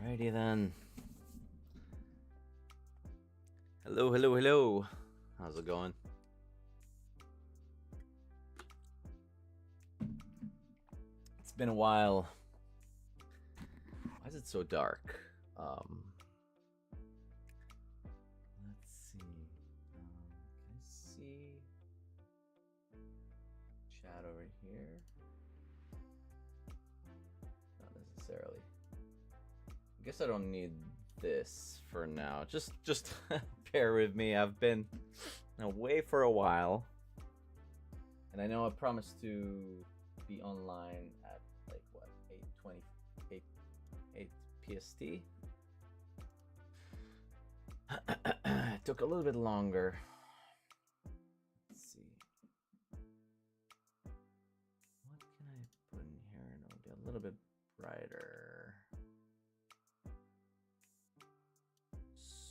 Alrighty then. Hello, hello, hello. How's it going? It's been a while. Why is it so dark? Let's see. Can I see chat over here? Not necessarily. I guess I don't need this for now. Just bear with me. I've been away for a while, and I know I promised to be online at like what 8:20, 8 PST. It took a little bit longer. Let's see. What can I put in here and it'll be a little bit brighter?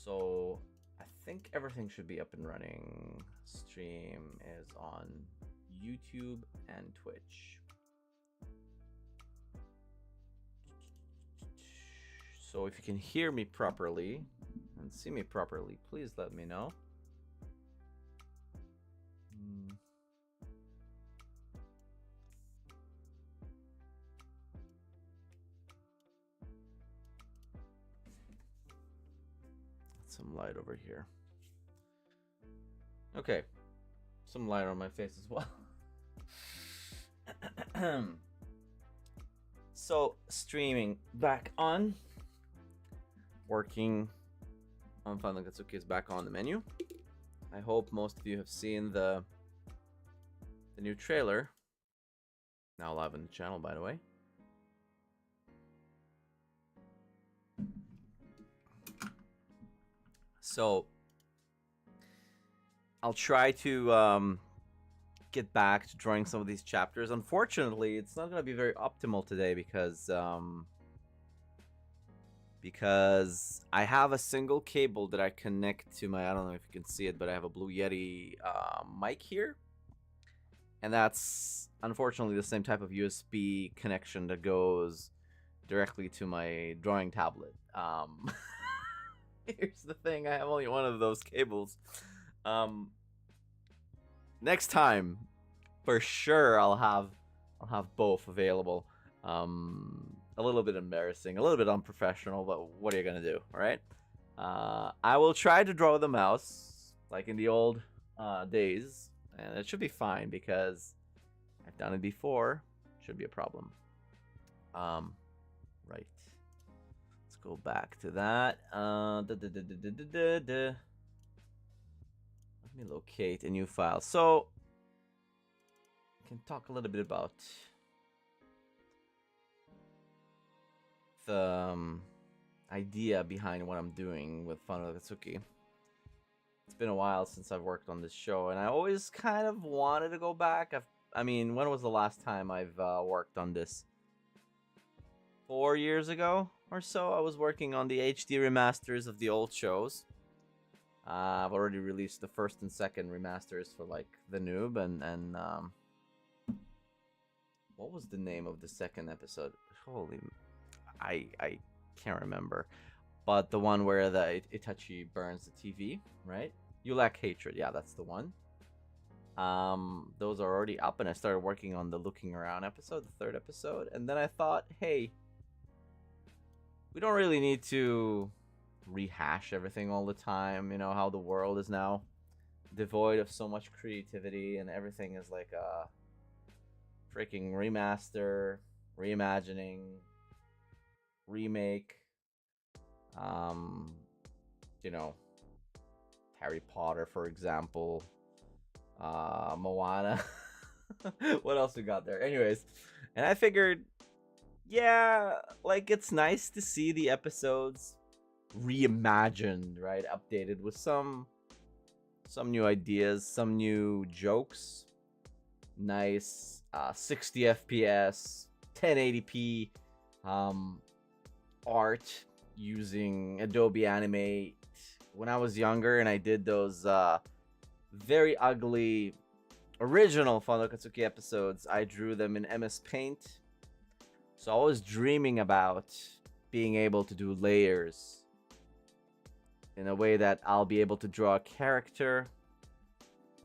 So I think everything should be up and running. Stream is on YouTube and Twitch. So if you can hear me properly and see me properly, please let me know. Some light over here. Okay, some light on my face as well. So streaming back on, working on Final Katsuki is back on the menu. I hope most of you have seen the new trailer, now live on the channel, by the way. So I'll try to get back to drawing some of these chapters. Unfortunately, it's not going to be very optimal today because I have a single cable that I connect to my, I don't know if you can see it, but I have a Blue Yeti mic here. And that's unfortunately the same type of USB connection that goes directly to my drawing tablet. Here's the thing, I have only one of those cables. Next time, for sure, I'll have both available. A little bit embarrassing, a little bit unprofessional, but what are you gonna do, right? I will try to draw the mouse like in the old days, and it should be fine because I've done it before. Shouldn't be a problem. Right. Go back to that. Let me locate a new file. So I can talk a little bit about the idea behind what I'm doing with Final Katsuki. It's been a while since I've worked on this show, and I always kind of wanted to go back. I mean, when was the last time I've worked on this? 4 years ago or so. I was working on the HD remasters of the old shows. I've already released the first and second remasters for like the noob and what was the name of the second episode? Holy, I can't remember. But the one where the Itachi burns the TV, right? You Lack Hatred, yeah, that's the one. Those are already up, and I started working on the Looking Around episode, the third episode, and then I thought, hey, we don't really need to rehash everything all the time. You know how the world is now devoid of so much creativity, and everything is like a freaking remaster, reimagining, remake. You know, Harry Potter, for example, Moana. What else we got there? Anyways, and I figured, yeah, like it's nice to see the episodes reimagined, right? Updated with some new ideas, some new jokes. Nice 60 FPS, 1080p art using Adobe Animate. When I was younger and I did those very ugly original Final Katsuki episodes, I drew them in MS Paint. So I was dreaming about being able to do layers in a way that I'll be able to draw a character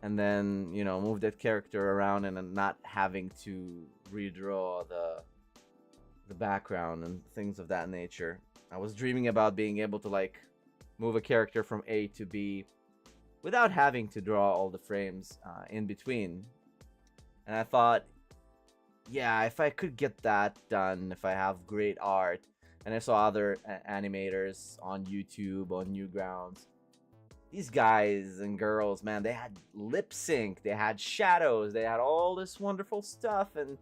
and then, you know, move that character around and then not having to redraw the background and things of that nature. I was dreaming about being able to like move a character from A to B without having to draw all the frames in between. And I thought, yeah, if I could get that done, if I have great art, and I saw other animators on YouTube, on Newgrounds, these guys and girls, man, they had lip sync, they had shadows, they had all this wonderful stuff. And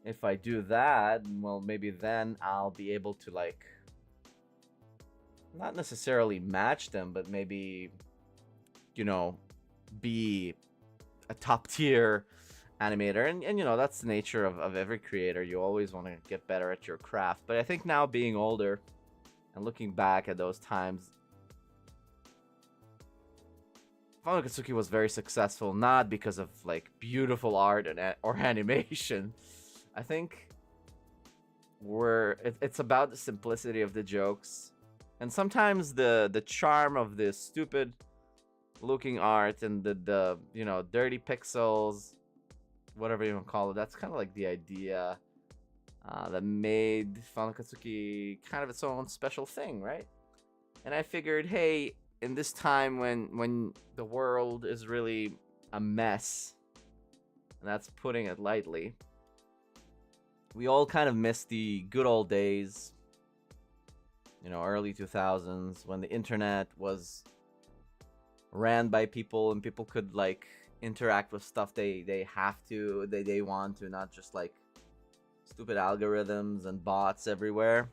if I do that, well, maybe then I'll be able to, like, not necessarily match them, but maybe, you know, be a top tier animator. And you know, that's the nature of every creator. You always want to get better at your craft. But I think now, being older and looking back at those times, Final Katsuki was very successful, not because of like beautiful art or animation. I think it's about the simplicity of the jokes, and sometimes the charm of the stupid looking art and the you know, dirty pixels, whatever you want to call it. That's kind of like the idea that made Final Katsuki kind of its own special thing, right? And I figured, hey, in this time when the world is really a mess, and that's putting it lightly, we all kind of miss the good old days, you know, early 2000s, when the internet was ran by people and people could like interact with stuff they want to, not just like stupid algorithms and bots everywhere.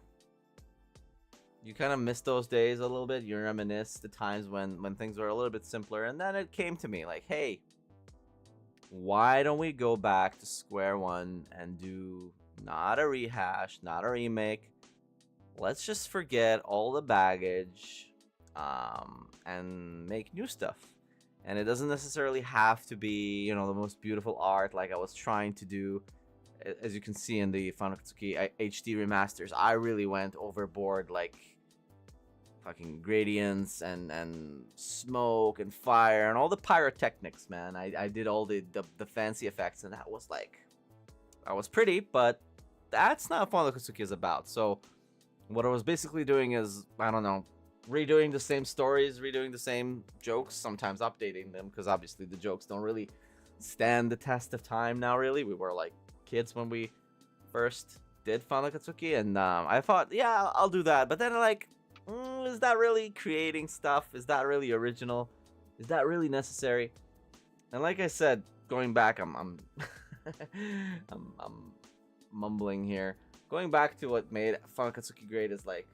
You kind of miss those days a little bit. You reminisce the times when things were a little bit simpler. And then it came to me like, hey, why don't we go back to square one and do not a rehash, not a remake. Let's just forget all the baggage and make new stuff. And it doesn't necessarily have to be, you know, the most beautiful art like I was trying to do. As you can see in the Final Katsuki HD remasters, I really went overboard, like fucking gradients and smoke and fire and all the pyrotechnics, man. I did all the fancy effects, and that was like, that was pretty, but that's not what Final Katsuki is about. So what I was basically doing is, I don't know, redoing the same stories, redoing the same jokes, sometimes updating them, because obviously the jokes don't really stand the test of time now, really. We were like kids when we first did Final Katsuki, and I thought, yeah, I'll do that. But then like, is that really creating stuff? Is that really original? Is that really necessary? And like I said, going back, I'm I'm mumbling here. Going back to what made Final Katsuki great is like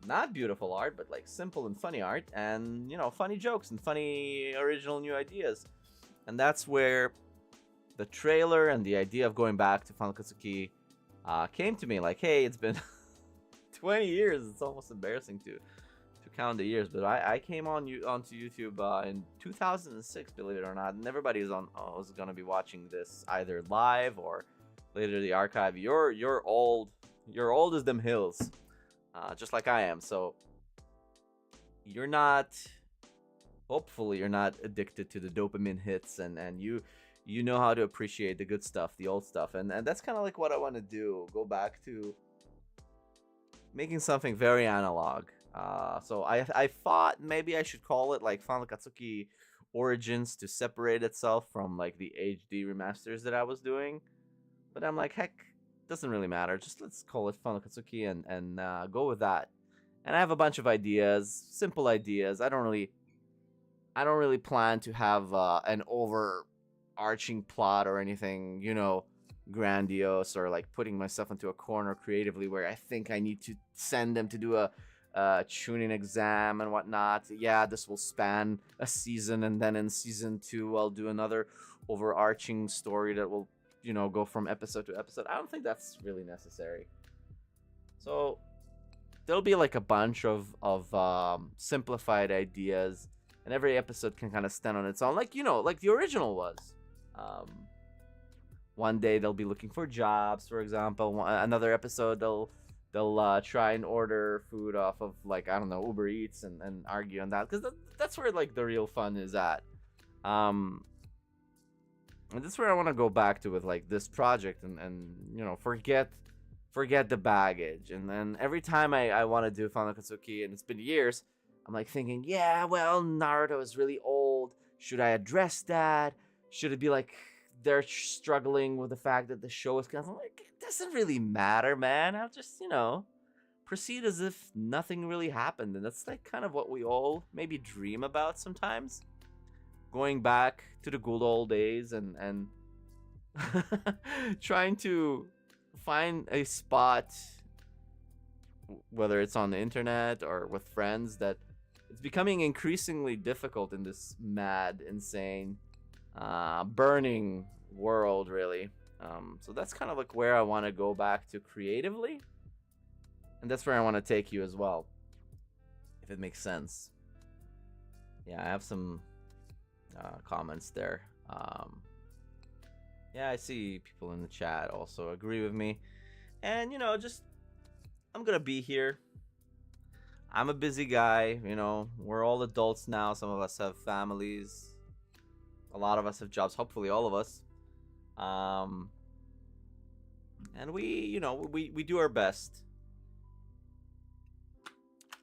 not beautiful art, but like simple and funny art, and you know, funny jokes and funny original new ideas. And that's where the trailer and the idea of going back to Final Katsuki came to me. Like, hey, it's been 20 years. It's almost embarrassing to count the years, but I came onto YouTube in 2006, believe it or not, and everybody is was gonna be watching this either live or later the archive. You're old as them hills, just like I am. So you're not, hopefully you're not addicted to the dopamine hits, and you know how to appreciate the good stuff, the old stuff, and that's kind of like what I want to do. Go back to making something very analog. So I thought maybe I should call it like Final Katsuki Origins to separate itself from like the HD remasters that I was doing. But I'm like, heck, doesn't really matter. Just let's call it Final Katsuki and go with that. And I have a bunch of ideas, simple ideas. I don't really plan to have an overarching plot or anything, you know, grandiose, or like putting myself into a corner creatively where I think I need to send them to do a tuning exam and whatnot. Yeah, this will span a season, and then in season 2 I'll do another overarching story that will, you know, go from episode to episode. I don't think that's really necessary. So there'll be like a bunch of simplified ideas, and every episode can kind of stand on its own, like, you know, like the original was. One day they'll be looking for jobs, for example. Another episode they'll they'll try and order food off of, like, I don't know, Uber Eats, and argue on that, because that's where like the real fun is at. And that's where I want to go back to with like this project, and you know, forget the baggage. And then every time I want to do Final Katsuki, and it's been years, I'm like thinking, yeah, well, Naruto is really old. Should I address that? Should it be like they're struggling with the fact that the show is canceled? Like, it doesn't really matter, man. I'll just, you know, proceed as if nothing really happened. And that's like kind of what we all maybe dream about sometimes. Going back to the good old days, and trying to find a spot, whether it's on the internet or with friends, that it's becoming increasingly difficult in this mad, insane, burning world, really. So that's kind of like where I want to go back to creatively, and that's where I want to take you as well, if it makes sense. Yeah, I have some comments there. Yeah, I see people in the chat also agree with me, and you know, just I'm gonna be here. I'm a busy guy, you know. We're all adults now. Some of us have families. A lot of us have jobs. Hopefully, all of us. And we, you know, we do our best.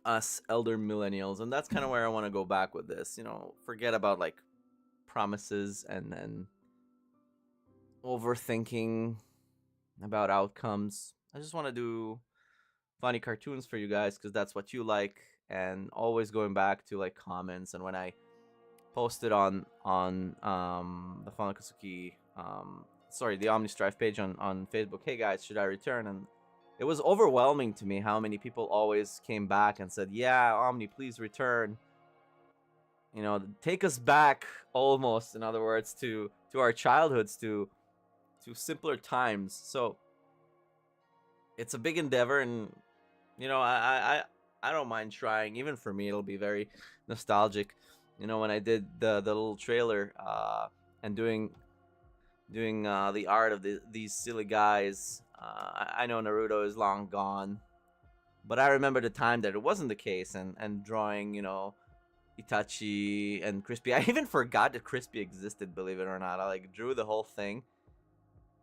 Us elder millennials, and that's kind of where I want to go back with this. You know, forget about like promises and overthinking about outcomes. I just want to do funny cartoons for you guys because that's what you like, and always going back to like comments. And when I posted on the Funakatsuki, the Omni Strife page on Facebook, hey guys, should I return? And it was overwhelming to me how many people always came back and said, yeah, Omni, please return. You know, take us back, almost, in other words, to our childhoods, to simpler times. So it's a big endeavor, and you know, I don't mind trying. Even for me, it'll be very nostalgic. You know, when I did the little trailer and doing the art of these silly guys. I know Naruto is long gone, but I remember the time that it wasn't the case, and drawing, you know, Itachi and Crispy. I even forgot that Crispy existed, believe it or not. I like drew the whole thing.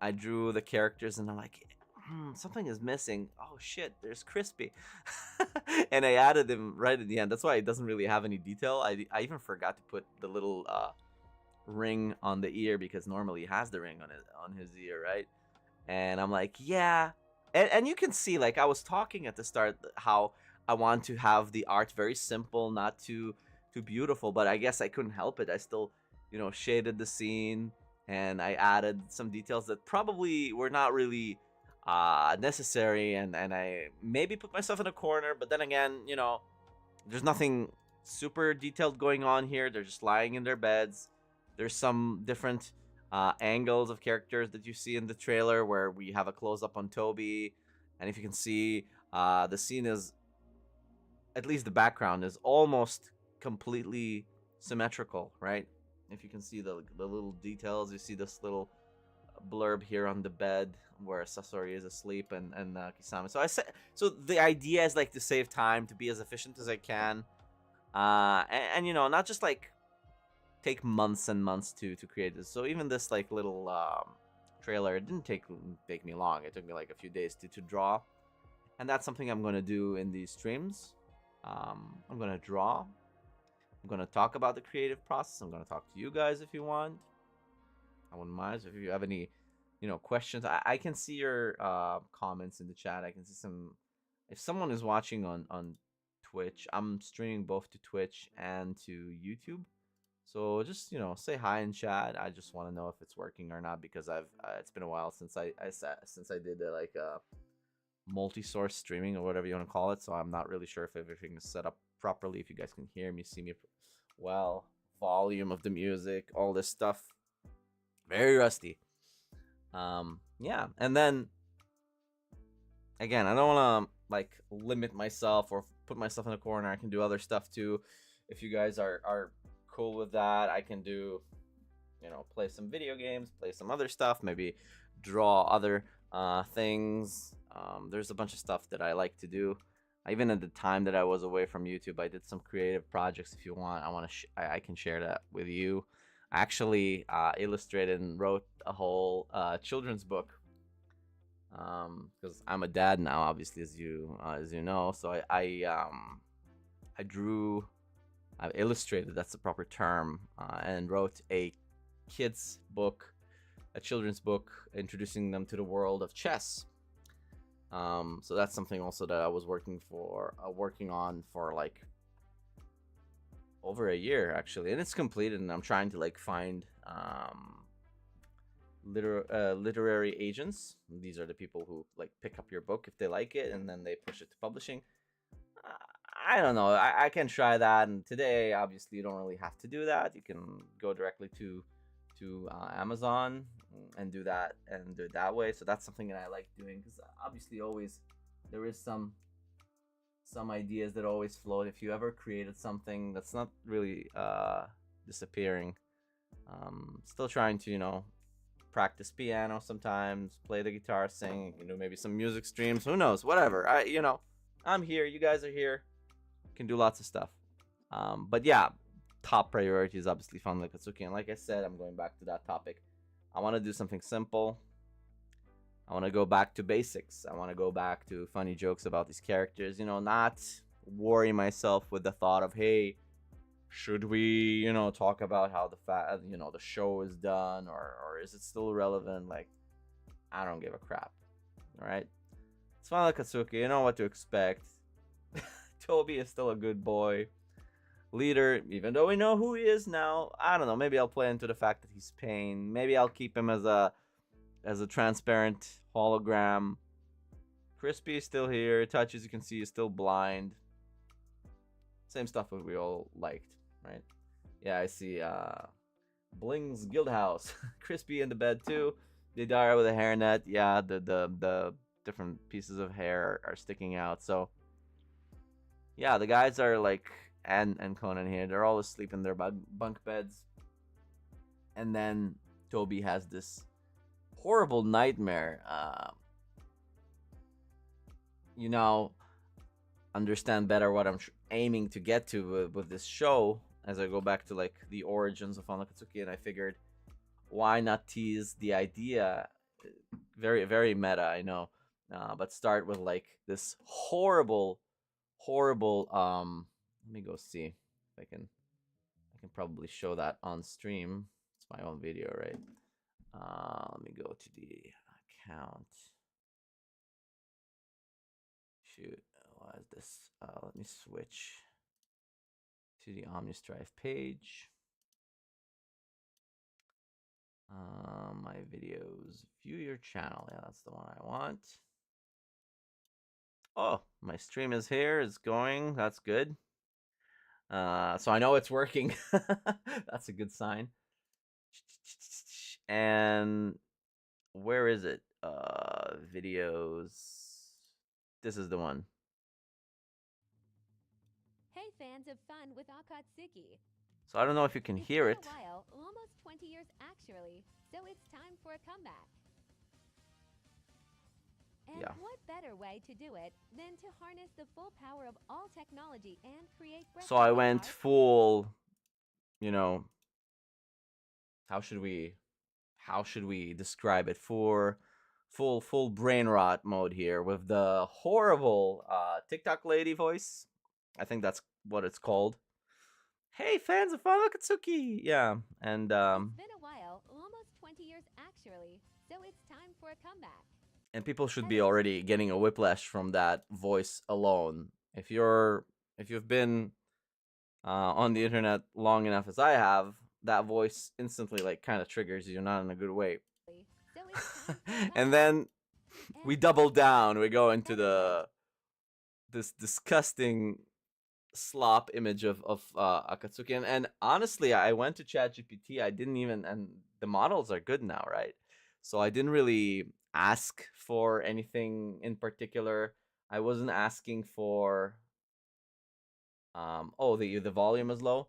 I drew the characters, and I'm like, something is missing. Oh shit, there's Crispy. And I added him right at the end. That's why it doesn't really have any detail. I even forgot to put the little ring on the ear, because normally he has the ring on his ear, right? And I'm like, yeah. And you can see, like, I was talking at the start how I want to have the art very simple, not too beautiful, but I guess I couldn't help it. I still, you know, shaded the scene, and I added some details that probably were not really necessary, and I maybe put myself in a corner. But then again, you know, there's nothing super detailed going on here. They're just lying in their beds. There's some different angles of characters that you see in the trailer, where we have a close-up on Toby, and if you can see, the scene is, at least the background is almost completely symmetrical, right? If you can see the little details, you see this little blurb here on the bed where Sasori is asleep, and Kisame. So the idea is like to save time, to be as efficient as I can, and you know, not just like take months and months to create this. So even this like little trailer, it didn't take me long. It took me like a few days to draw, and that's something I'm gonna do in these streams. I'm gonna draw. I'm gonna talk about the creative process. I'm gonna talk to you guys if you want. I wouldn't mind if you have any, you know, questions. I can see your comments in the chat. I can see some. If someone is watching on Twitch, I'm streaming both to Twitch and to YouTube. So just, you know, say hi in chat. I just want to know if it's working or not, because it's been a while since I did like multi-source streaming, or whatever you want to call it. So I'm not really sure if everything is set up properly. If you guys can hear me, see me well, volume of the music, all this stuff. Very rusty. Yeah, and then again, I don't want to like limit myself or put myself in a corner. I can do other stuff too. If you guys are cool with that, I can do, you know, play some video games, play some other stuff, maybe draw other things. There's a bunch of stuff that I like to do. Even at the time that I was away from YouTube, I did some creative projects. If you want, I can share that with you. I actually illustrated and wrote a whole children's book, because I'm a dad now, obviously, as you know. So I drew, I illustrated, that's the proper term, and wrote a kids book, a children's book, introducing them to the world of chess. So that's something also that I was working on for like over a year actually, and it's completed. And I'm trying to like find literary agents. These are the people who like pick up your book if they like it, and then they push it to publishing. I don't know. I can try that. And today, obviously, you don't really have to do that. You can go directly to Amazon and do it that way. So that's something that I like doing, because obviously, always there is some ideas that always float. If you ever created something that's not really disappearing, still trying to practice piano sometimes, play the guitar, sing, maybe some music streams. Who knows? Whatever. I'm here. You guys are here. Can do lots of stuff. But yeah, top priority is obviously Fun Like Katsuki. And like I said, I'm going back to that topic. I want to do something simple. I want to go back to basics. I want to go back to funny jokes about these characters. Not worry myself with the thought of, hey, should we, talk about how the show is done, or is it still relevant? Like, I don't give a crap. All right. It's Fun Like Katsuki. You know what to expect. Toby is still a good boy. Leader, even though we know who he is now. I don't know. Maybe I'll play into the fact that he's pain. Maybe I'll keep him as a transparent hologram. Crispy is still here. Touch, as you can see, is still blind. Same stuff that we all liked, right? Yeah, I see Bling's Guildhouse. Crispy in the bed too. Didara with a hairnet. Yeah, the different pieces of hair are sticking out. So yeah, the guys are like, and Conan here, they're all asleep in their bunk beds. And then Toby has this horrible nightmare. Understand better what I'm aiming to get to with this show as I go back to like the origins of Onokatsuki, and I figured, why not tease the idea? Very, very meta, I know, but start with like this horrible. Let me go see if I can probably show that on stream. It's my own video, right? Let me go to the account. Shoot, what is this? Let me switch to the Omni Strive page. My videos, view your channel. Yeah, that's the one I want. Oh, my stream is here. It's going. That's good. So I know it's working. That's a good sign. And where is it? Videos. This is the one. Hey, fans of Fun with Akatsuki. So I don't know if you can hear it. It's been a while, almost 20 years actually, so it's time for a comeback. And Yeah. what better way to do it than to harness the full power of all technology and create So I breathtaking went art? full, how should we describe it? Full brain rot mode here with the horrible TikTok lady voice. I think that's what it's called. Hey, fans of Fun Katsuki! Yeah, and It's been a while, almost 20 years actually, so it's time for a comeback. and people should be already getting a whiplash from that voice alone. If you've been on the internet long enough as I have, that voice instantly like kind of triggers you, not in a good way. So it's time for a And then we double down. We go into this disgusting slop image of Akatsuki, and honestly, I went to ChatGPT. I didn't even, and the models are good now, right? So I didn't really ask for anything in particular. I wasn't asking for oh, the volume is low.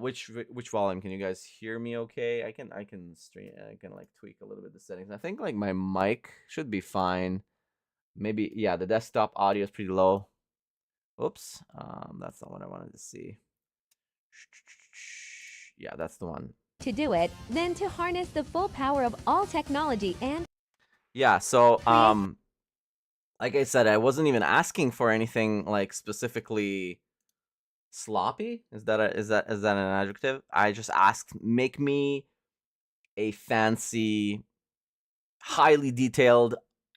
Which volume? Can you guys hear me okay? I can stream, I can like tweak a little bit the settings. I think like my mic should be fine. Maybe, yeah, the desktop audio is pretty low. Oops, that's not what I wanted to see. Yeah, that's the one. To do it, then to harness the full power of all technology and Yeah, so create like I said, I wasn't even asking for anything like specifically sloppy. Is that an adjective? I just asked, make me a fancy, highly detailed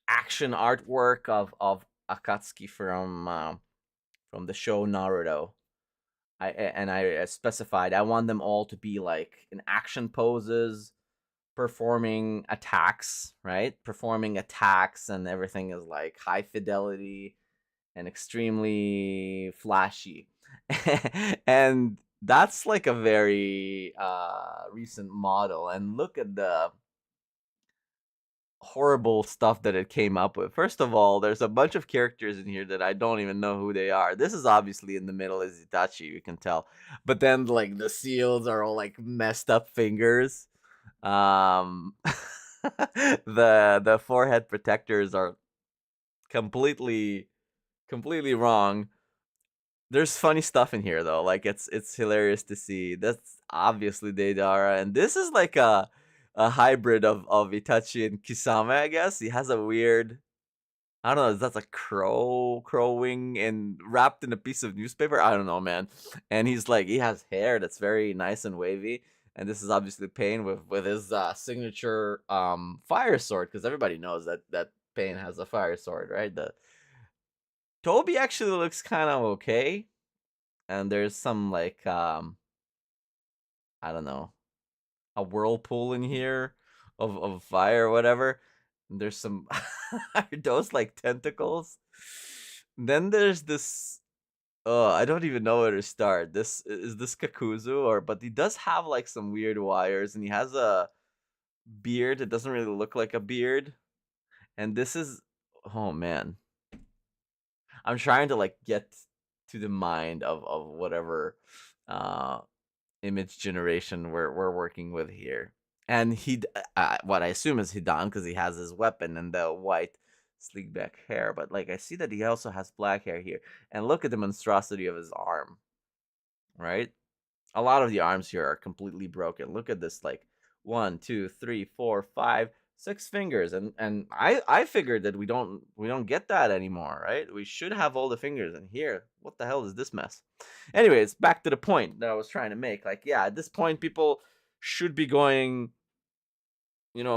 action artwork of Akatsuki from the show Naruto. I specified I want them all to be like in action poses, performing attacks, right? Performing attacks, and everything is like high fidelity and extremely flashy. And that's like a very recent model. And look at the horrible stuff that it came up with. First of all, there's a bunch of characters in here that I don't even know who they are. This is obviously in the middle is Itachi, you can tell. But then like the seals are all like messed up fingers. Um the forehead protectors are completely wrong. There's funny stuff in here though. Like it's hilarious to see. That's obviously Deidara, and this is like a hybrid of Itachi and Kisame, I guess. He has a weird, I don't know, that's a crow wing and wrapped in a piece of newspaper. I don't know, man. And he's like, he has hair that's very nice and wavy. And this is obviously Pain with his signature fire sword, because everybody knows that Pain has a fire sword, right? The Toby actually looks kind of okay, and there's some like I don't know, a whirlpool in here of fire or whatever. And there's some are those like tentacles? Then there's this, oh, I don't even know where to start. This is this Kakuzu, or but he does have like some weird wires, and he has a beard. It doesn't really look like a beard. And this is, oh man. I'm trying to like get to the mind of whatever uh image generation we're working with here. And what I assume is Hidan, because he has his weapon and the white sleek back hair. But like I see that he also has black hair here. And look at the monstrosity of his arm, right? A lot of the arms here are completely broken. Look at this, like 1, 2, 3, 4, 5, 6 fingers, and I figured that we don't get that anymore, right? We should have all the fingers. And here, what the hell is this mess? Anyways, back to the point that I was trying to make. Like, yeah, at this point, people should be going,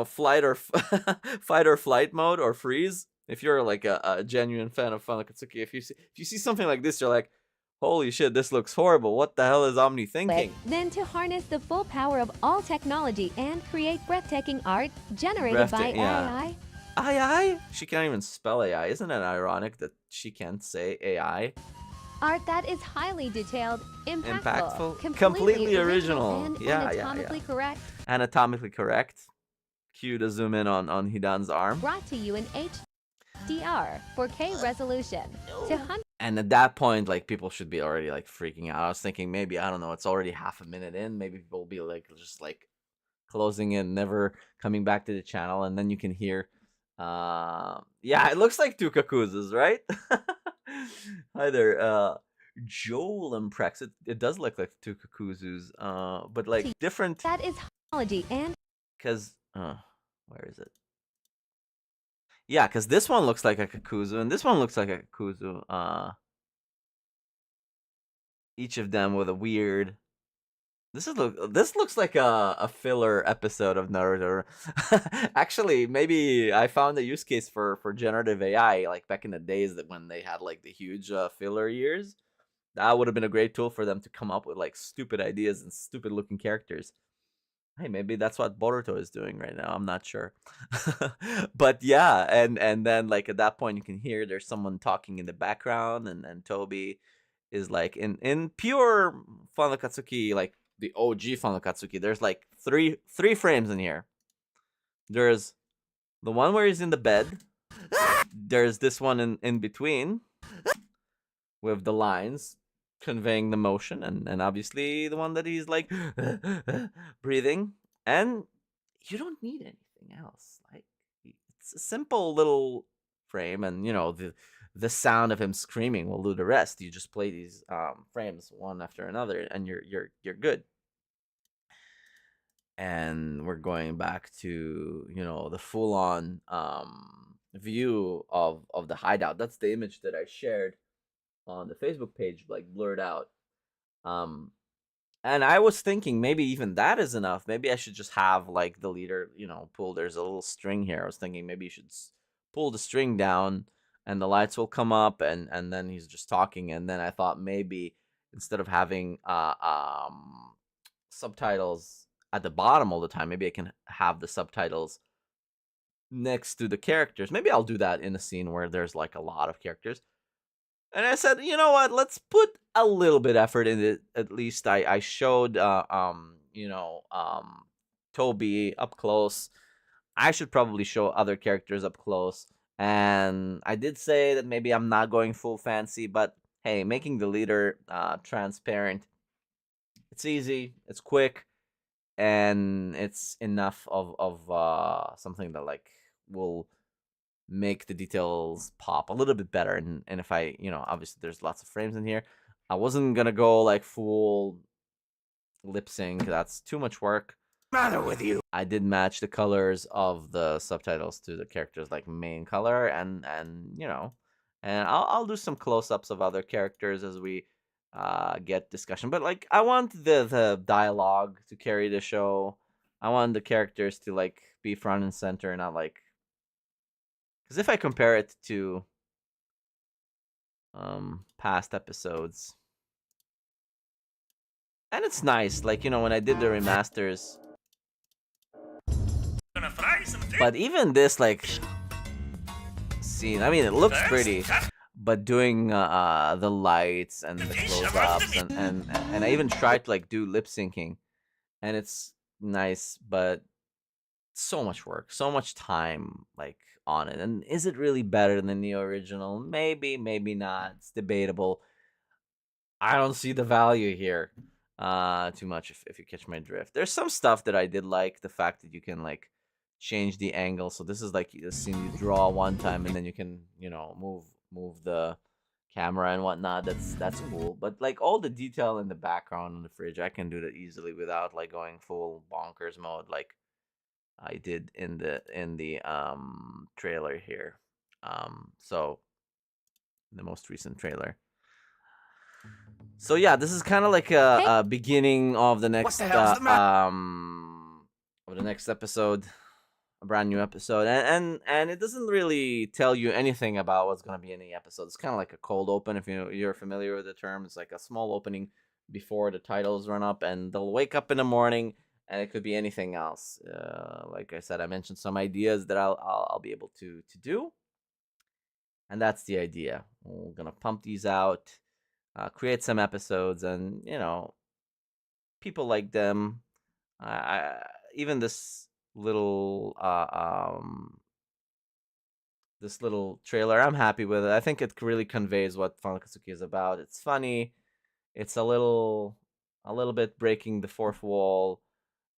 flight or fight or flight mode or freeze. If you're like a genuine fan of Fanakatsuki, if you see something like this, you're like, holy shit, this looks horrible. What the hell is Omni thinking? then to harness the full power of all technology and create breathtaking art generated by AI. AI? She can't even spell AI. Isn't it ironic that she can't say AI? Art that is highly detailed, impactful, completely original, and yeah, anatomically correct. Anatomically correct. Cue to zoom in on Hidan's arm. Brought to you in HDR 4K resolution. To hunt And at that point, like, people should be already like freaking out. I was thinking maybe, I don't know, it's already half a minute in. Maybe people will be like just like closing in, never coming back to the channel, and then you can hear. Yeah, it looks like two Kakuzas, right? Hi there, Joel and Prex. It does look like two Kakuzus, but like different. that is technology and Cause, where is it? Yeah, because this one looks like a Kakuzu, and this one looks like a Kakuzu. Each of them with a weird. This looks like a filler episode of Naruto. Actually, maybe I found a use case for generative AI, like back in the days that when they had like the huge filler years. That would have been a great tool for them to come up with like stupid ideas and stupid looking characters. Hey, maybe that's what Boruto is doing right now. I'm not sure. But yeah, and then like at that point you can hear there's someone talking in the background, and Toby is like in pure Fanakatsuki, like the OG Fanakatsuki. There's like three frames in here. There's the one where he's in the bed. There's this one in between with the lines conveying the motion, and obviously the one that he's like breathing. And you don't need anything else. Like, it's a simple little frame, and the sound of him screaming will do the rest. You just play these frames one after another, and you're good. And we're going back to the full-on view of the hideout. That's the image that I shared on the Facebook page, like blurred out. And I was thinking maybe even that is enough. Maybe I should just have like the leader, pull. There's a little string here. I was thinking maybe you should pull the string down and the lights will come up, and then he's just talking. And then I thought maybe instead of having subtitles at the bottom all the time, maybe I can have the subtitles next to the characters. Maybe I'll do that in a scene where there's like a lot of characters. And I said, you know what? Let's put a little bit effort in it. At least I showed Toby up close. I should probably show other characters up close. And I did say that maybe I'm not going full fancy, but hey, making the leader transparent, it's easy, it's quick, and it's enough of something that like will make the details pop a little bit better. And if I, obviously there's lots of frames in here. I wasn't gonna go like full lip sync. That's too much work. What's the matter with you? I did match the colors of the subtitles to the characters, like main color, and I'll do some close-ups of other characters as we get discussion. But like I want the dialogue to carry the show. I want the characters to like be front and center, not like, because if I compare it to past episodes, and it's nice, like when I did the remasters. Gonna fry some fish. But even this like scene, I mean, it looks pretty, but doing the lights and the close-ups and I even tried to like do lip syncing, and it's nice, but so much work, so much time like on it. And is it really better than the original? Maybe, maybe not. It's debatable. I don't see the value here too much, if you catch my drift. There's some stuff that I did like, the fact that you can like change the angle. So this is like a scene you draw one time and then you can move the camera and whatnot. That's cool. But like all the detail in the background on the fridge, I can do that easily without like going full bonkers mode like I did in the trailer here. So the most recent trailer. So yeah, this is kind of like a beginning of the next of the next episode, a brand new episode, and it doesn't really tell you anything about what's gonna be in the episode. It's kind of like a cold open, if you're familiar with the term. It's like a small opening before the titles run up, and they'll wake up in the morning, and it could be anything else. Like I said, I mentioned some ideas that I'll be able to do, and that's the idea. We're gonna pump these out. Create some episodes, and people like them. Even this little trailer, I'm happy with it. I think it really conveys what Fanakatsuki is about. It's funny. It's a little bit breaking the fourth wall.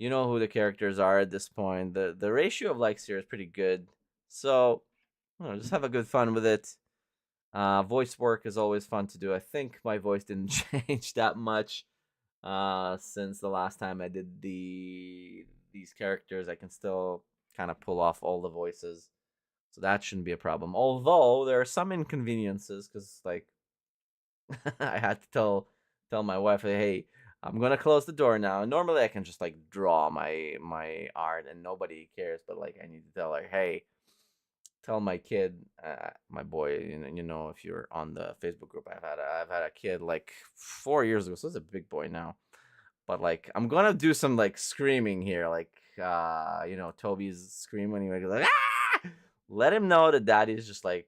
You know who the characters are at this point. The ratio of likes here is pretty good. So just have a good fun with it. Voice work is always fun to do. I think my voice didn't change that much since the last time I did these characters. I can still kind of pull off all the voices, so that shouldn't be a problem. Although there are some inconveniences, because like I had to tell my wife, hey, I'm gonna close the door now. Normally I can just like draw my art and nobody cares, but like I need to tell her, hey, tell my kid, my boy, if you're on the Facebook group, I've had a kid like 4 years ago, so he's a big boy now. But like I'm gonna do some like screaming here, like Toby's scream when he goes like, ah! Let him know that daddy's just like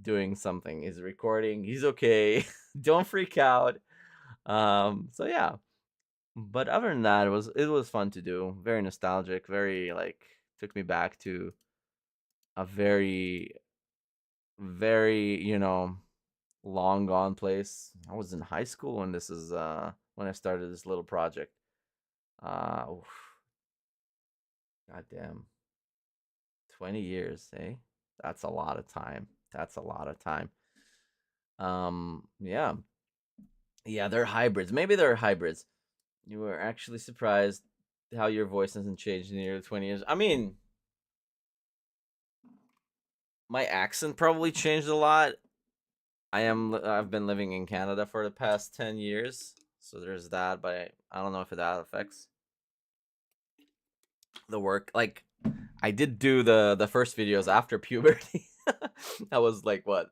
doing something. He's recording. He's okay. Don't freak out. So yeah. But other than that, it was fun to do. Very nostalgic. Very like took me back to a very, very, long gone place. I was in high school when this is when I started this little project. Goddamn. 20 years, eh? That's a lot of time. That's a lot of time. Yeah. Yeah, they're hybrids. Maybe they're hybrids. You were actually surprised how your voice hasn't changed in nearly 20 years. I mean, my accent probably changed a lot. I've been living in Canada for the past 10 years. So there's that, but I don't know if that affects the work. Like I did do the first videos after puberty. That was like what?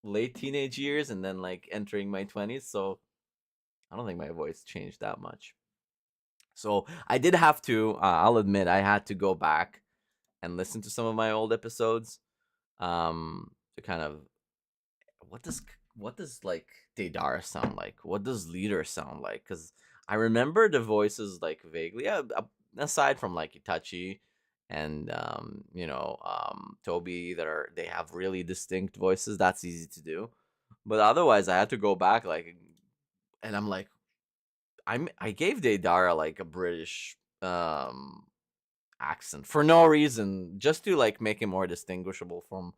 Late teenage years and then like entering my 20s, so I don't think my voice changed that much. So I did have to I'll admit I had to go back and listen to some of my old episodes to kind of what does what does like Deidara sound like? What does Leader sound like? Because I remember the voices like vaguely. Yeah, aside from like Itachi and Toby, they have really distinct voices. That's easy to do. But otherwise, I had to go back like, and I'm like, I gave Deidara like a British accent for no reason, just to like make him more distinguishable from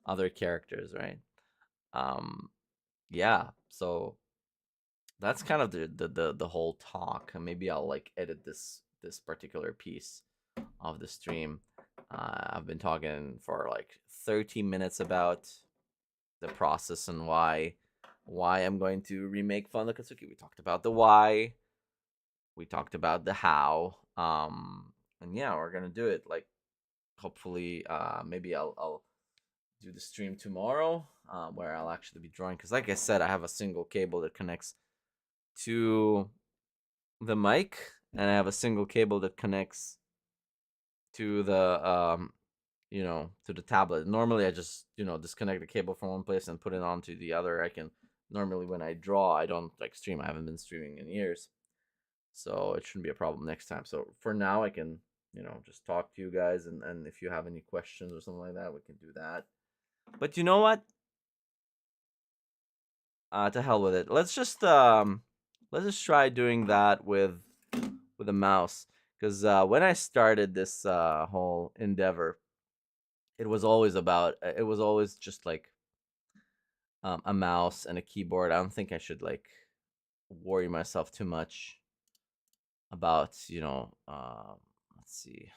other characters, right? Um, yeah. So that's kind of the whole talk. And maybe I'll like edit this particular piece of the stream. I've been talking for like 30 minutes about the process and why I'm going to remake Fun Katsuki. We talked about the why. We talked about the how. And yeah, we're gonna do it. Like hopefully, maybe I'll do the stream tomorrow, where I'll actually be drawing. Because like I said, I have a single cable that connects to the mic, and I have a single cable that connects to the to the tablet. Normally, I just disconnect the cable from one place and put it onto the other. I can normally when I draw, I don't like stream. I haven't been streaming in years, so it shouldn't be a problem next time. So for now, I can just talk to you guys, and if you have any questions or something like that, we can do that. But you know what? To hell with it. Let's just try doing that with a mouse. Because when I started this whole endeavor, it was always just like a mouse and a keyboard. I don't think I should like worry myself too much about let's see,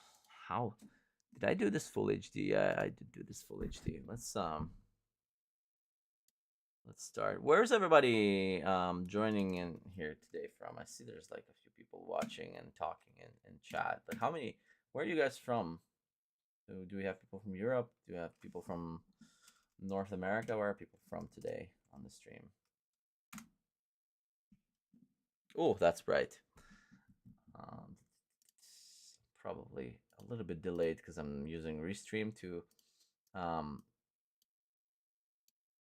how did I do this full HD? Yeah, I did do this full HD. Let's start. Where's everybody joining in here today from? I see there's like a few people watching and talking in chat. But how many? Where are you guys from? Do we have people from Europe? Do we have people from North America? Where are people from today on the stream? Oh, that's right. Probably a little bit delayed because I'm using Restream um,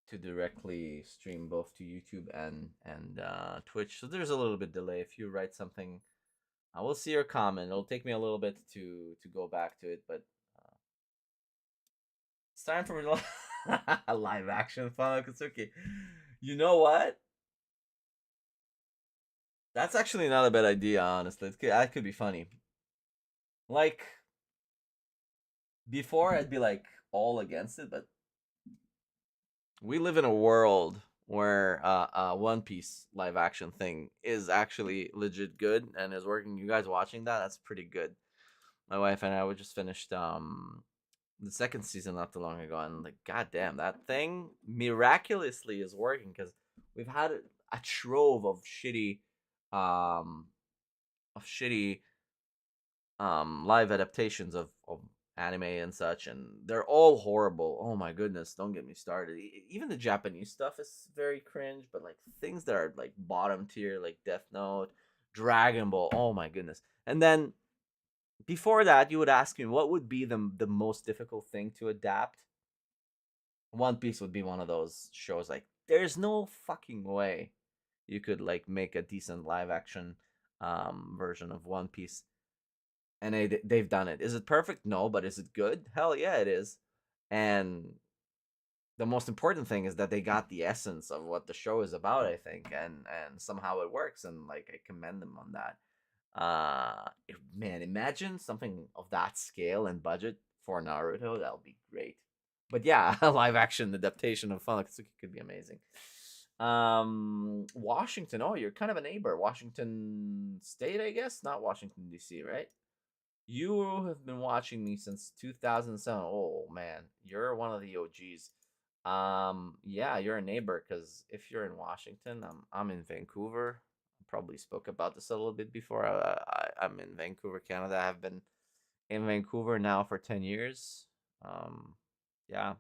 to directly stream both to YouTube and Twitch. So there's a little bit delay. If you write something, I will see your comment. It'll take me a little bit to go back to it, but it's time for a live action Final Katsuki. You know what? That's actually not a bad idea, honestly. That could be funny. Like before, I'd be like all against it, but we live in a world where One Piece live action thing is actually legit good and is working. You guys watching that? That's pretty good. My wife and I we just finished the second season not too long ago, and like, goddamn, that thing miraculously is working because we've had a trove um of shitty live adaptations of anime and such, and they're all horrible. Oh my goodness, don't get me started. Even the Japanese stuff is very cringe, but like things that are like bottom tier, like Death Note, Dragon Ball, oh my goodness. And then before that, you would ask me what would be the most difficult thing to adapt. One Piece would be one of those shows. Like, there's no fucking way you could like make a decent live action version of One Piece, and they've done it. Is it perfect? No, but is it good? Hell yeah, it is. And the most important thing is that they got the essence of what the show is about, I think, and somehow it works, and like I commend them on that. Man, imagine something of that scale and budget for Naruto. That would be great. But yeah, a live action adaptation of Fun Akatsuki could be amazing. Washington. Oh, you're kind of a neighbor. Washington State, I guess, not Washington D.C., right? You have been watching me since 2007. Oh man, you're one of the OGs. Yeah, you're a neighbor because if you're in Washington, I'm in Vancouver. I probably spoke about this a little bit before. I'm in Vancouver, Canada. I've been in Vancouver now for 10 years. Yeah.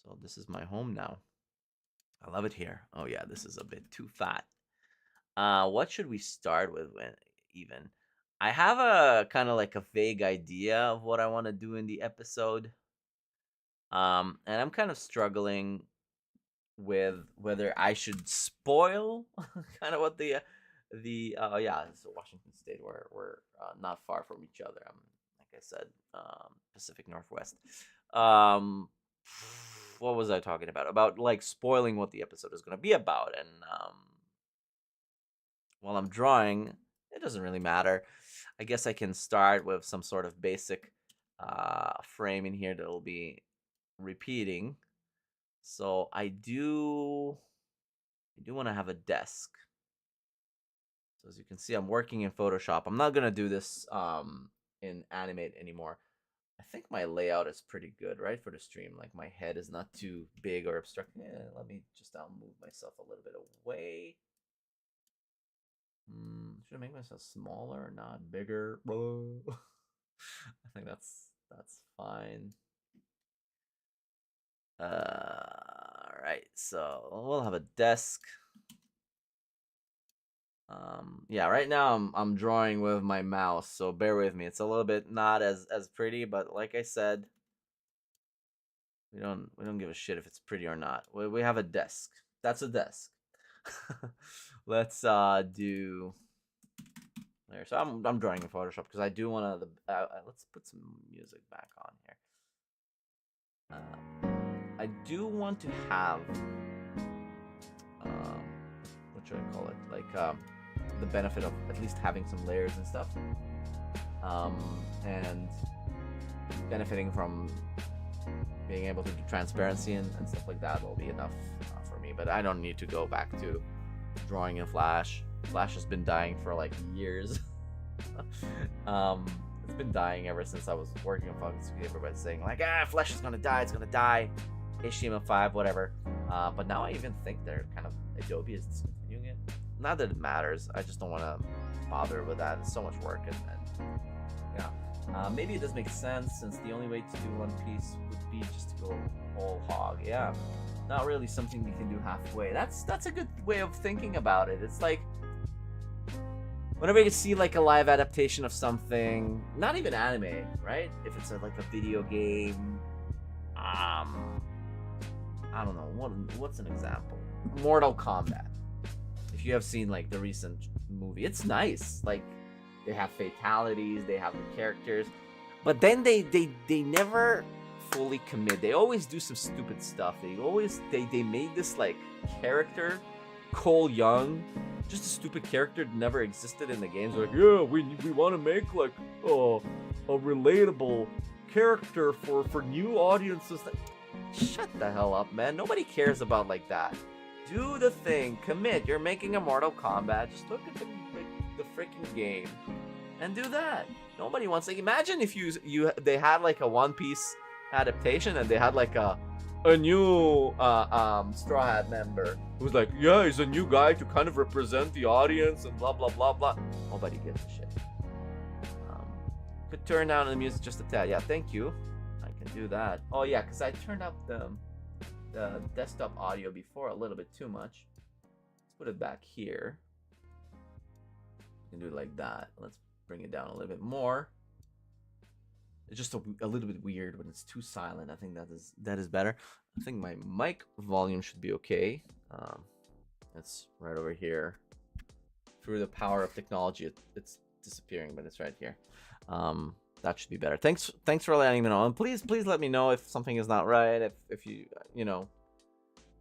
So this is my home now. I love it here. Oh yeah, this is a bit too fat. What should we start with when even? I have a kind of like a vague idea of what I want to do in the episode. And I'm kind of struggling with whether I should spoil kind of what the yeah, so Washington State, we're not far from each other. Like I said, Pacific Northwest. Um, what was I talking about? About like spoiling what the episode is going to be about, and while I'm drawing, it doesn't really matter. I guess I can start with some sort of basic frame in here that will be repeating. So I do want to have a desk. So as you can see, I'm working in Photoshop. I'm not gonna do this in Animate anymore. I think my layout is pretty good, right, for the stream. Like my head is not too big or obstructing. Let me just move myself a little bit away. Should I make myself smaller, not bigger? I think that's fine. All right, so we'll have a desk. Yeah, right now I'm drawing with my mouse, so bear with me. It's a little bit not as pretty, but like I said, we don't give a shit if it's pretty or not. We have a desk. That's a desk. Let's do there. So I'm drawing in Photoshop because I do want to. Let's put some music back on here. I do want to have what should I call it? Like the benefit of at least having some layers and stuff, and benefiting from being able to do transparency and stuff like that will be enough for me. But I don't need to go back to drawing in Flash. Flash has been dying for like years. It's been dying ever since I was working on Focus. Everybody's saying like, Flash is gonna die. It's gonna die. HTML5, whatever. But now I even think they're kind of Adobe is discontinuing it. Not that it matters. I just don't want to bother with that. It's so much work, and yeah. Maybe it does make sense since the only way to do One Piece would be just to go whole hog. Yeah, not really something you can do halfway. That's a good way of thinking about it. It's like whenever you see like a live adaptation of something, not even anime, right? If it's like a video game, I don't know what's an example. Mortal Kombat. If you have seen like the recent movie, it's nice. Like they have fatalities, they have the characters, but then they never fully commit. They always do some stupid stuff. They made this like character, Cole Young, just a stupid character that never existed in the games. They're like, yeah, we want to make like a relatable character for new audiences. Shut the hell up, man. Nobody cares about like that. Do the thing. Commit. You're making a Mortal Kombat. Just look at the freaking game and do that. Nobody wants to. Imagine if they had like a One Piece adaptation and they had like a new Straw Hat member who's like, yeah, he's a new guy to kind of represent the audience and blah blah blah blah. Nobody gives a shit. Could turn down the music just a tad. Yeah, thank you. Do that. Oh yeah, because I turned up the desktop audio before a little bit too much. Let's put it back here. You can do it like that. Let's bring it down a little bit more. It's just a little bit weird when it's too silent. I think that is better. I think my mic volume should be okay. It's right over here. Through the power of technology, it's disappearing, but it's right here. That should be better. Thanks for letting me know. And please let me know if something is not right. If you know,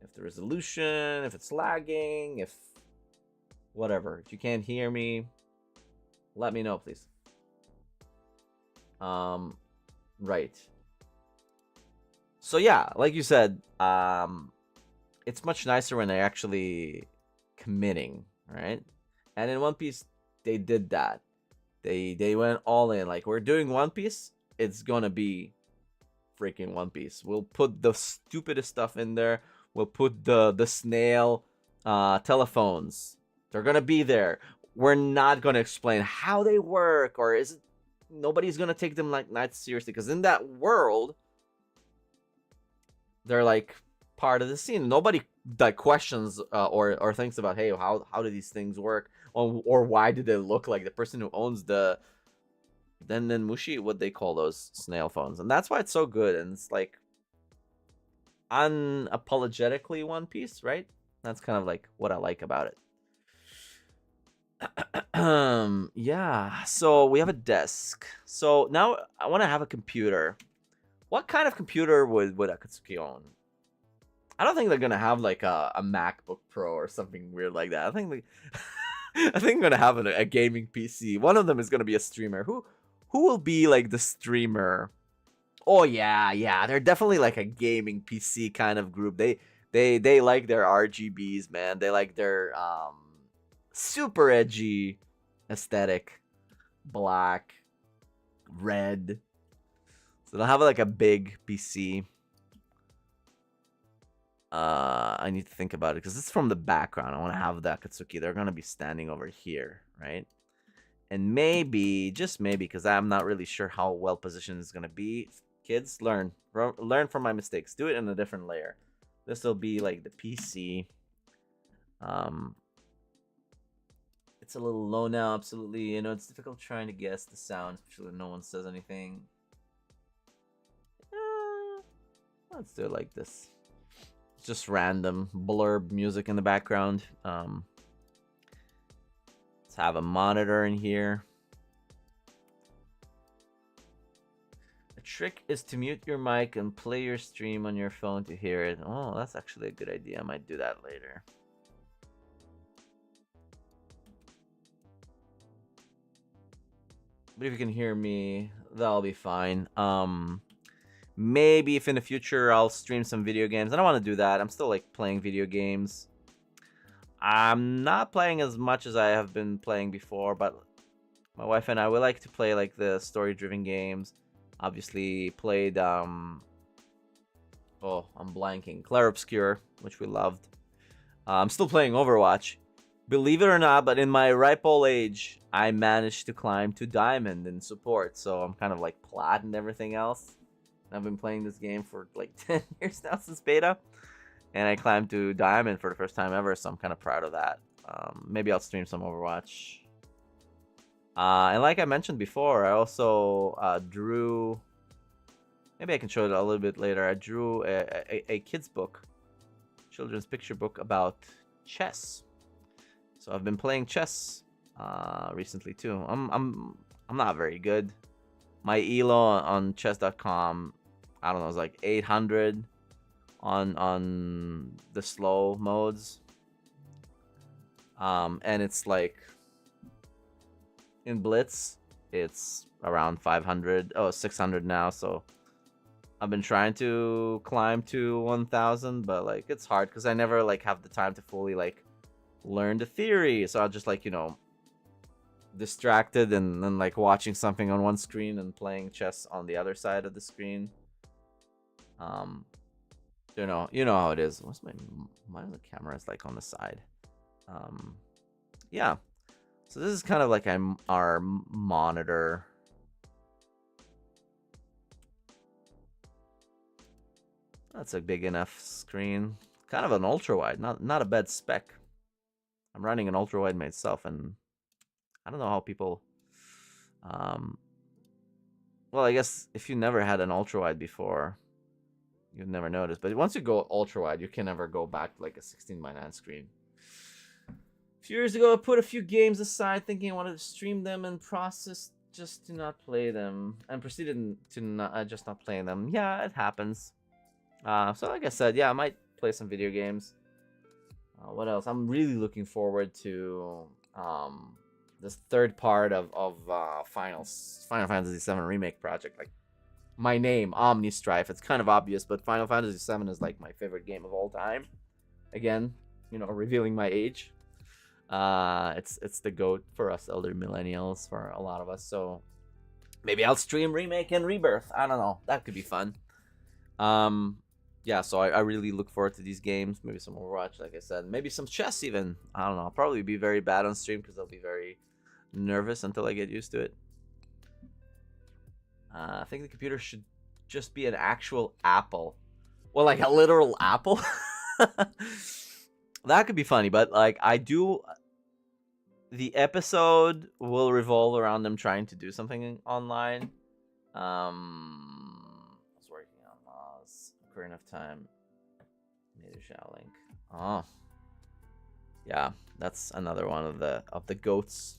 if the resolution, if it's lagging, if whatever. If you can't hear me, let me know, please. Right. So yeah, like you said, it's much nicer when they're actually committing, right? And in One Piece, they did that. They went all in. Like, we're doing One Piece, it's gonna be freaking One Piece. We'll put the stupidest stuff in there. We'll put the snail telephones. They're gonna be there. We're not gonna explain how they work, or is it nobody's gonna take them like not seriously, because in that world they're like part of the scene. Nobody like questions or thinks about, hey, how do these things work, or why do they look like the person who owns the then mushi, what they call those snail phones. And that's why it's so good, and it's like unapologetically One Piece, right? That's kind of like what I like about it. Yeah, so we have a desk. So now I want to have a computer. What kind of computer would Akatsuki own? I don't think they're gonna have like a MacBook Pro or something weird like that. I think I think I'm gonna have a gaming PC. One of them is gonna be a streamer. Who will be like the streamer? Oh yeah, they're definitely like a gaming PC kind of group. They like their RGBs, man. They like their super edgy aesthetic, black, red. So they'll have like a big PC. I need to think about it because it's from the background. I want to have the Akatsuki. They're gonna be standing over here, right? And maybe, just maybe, because I'm not really sure how well positioned it's gonna be. Kids, learn from my mistakes. Do it in a different layer. This will be like the PC. It's a little low now, absolutely. You know, it's difficult trying to guess the sound, especially when no one says anything. Let's do it like this. It's just random blurb music in the background. Let's have a monitor in here. A trick is to mute your mic and play your stream on your phone to hear it. Oh, that's actually a good idea. I might do that later. But if you can hear me, that'll be fine. Maybe if in the future I'll stream some video games. I don't want to do that. I'm still like playing video games. I'm not playing as much as I have been playing before, but my wife and I, we like to play like the story-driven games. Obviously played oh, I'm blanking. Clair Obscur, which we loved. I'm still playing Overwatch. Believe it or not, but in my ripe old age, I managed to climb to Diamond in support. So I'm kind of like plat and everything else. I've been playing this game for like 10 years now since beta. And I climbed to Diamond for the first time ever, so I'm kind of proud of that. Maybe I'll stream some Overwatch. And like I mentioned before, I also drew... Maybe I can show it a little bit later. I drew a kid's book. Children's picture book about chess. So I've been playing chess recently too. I'm not very good. My elo on chess.com, I don't know, it's like 800 on the slow modes. And it's like in Blitz, it's around 500. Oh, 600 now. So I've been trying to climb to 1000, but like it's hard because I never like have the time to fully like learn the theory. So I'll just like, you know, distracted and then like watching something on one screen and playing chess on the other side of the screen. You know how it is. What's my the camera is like on the side. Yeah. So this is kind of like our monitor. That's a big enough screen. Kind of an ultra wide, not a bad spec. I'm running an ultra wide myself, and I don't know how people. Well, I guess if you never had an ultra wide before, you'd never notice. But once you go ultra wide, you can never go back to like a 16:9 screen. A few years ago, I put a few games aside, thinking I wanted to stream them, and process just to not play them, and proceeded to not just not playing them. Yeah, it happens. So like I said, yeah, I might play some video games. What else? I'm really looking forward to this third part of Final Fantasy VII Remake project. Like, my name, Omni Strife. It's kind of obvious, but Final Fantasy VII is like my favorite game of all time. Again, revealing my age. It's the GOAT for us elder millennials, for a lot of us. So maybe I'll stream Remake and Rebirth. I don't know. That could be fun. Yeah, so I really look forward to these games. Maybe some Overwatch, like I said. Maybe some chess even. I don't know. I'll probably be very bad on stream because I'll be very nervous until I get used to it. I think the computer should just be an actual apple. Well, like a literal apple? That could be funny, but like the episode will revolve around them trying to do something online. I was working on laws. Ocarina of Time. Native Shao Link. Oh. Yeah, that's another one of the GOATs.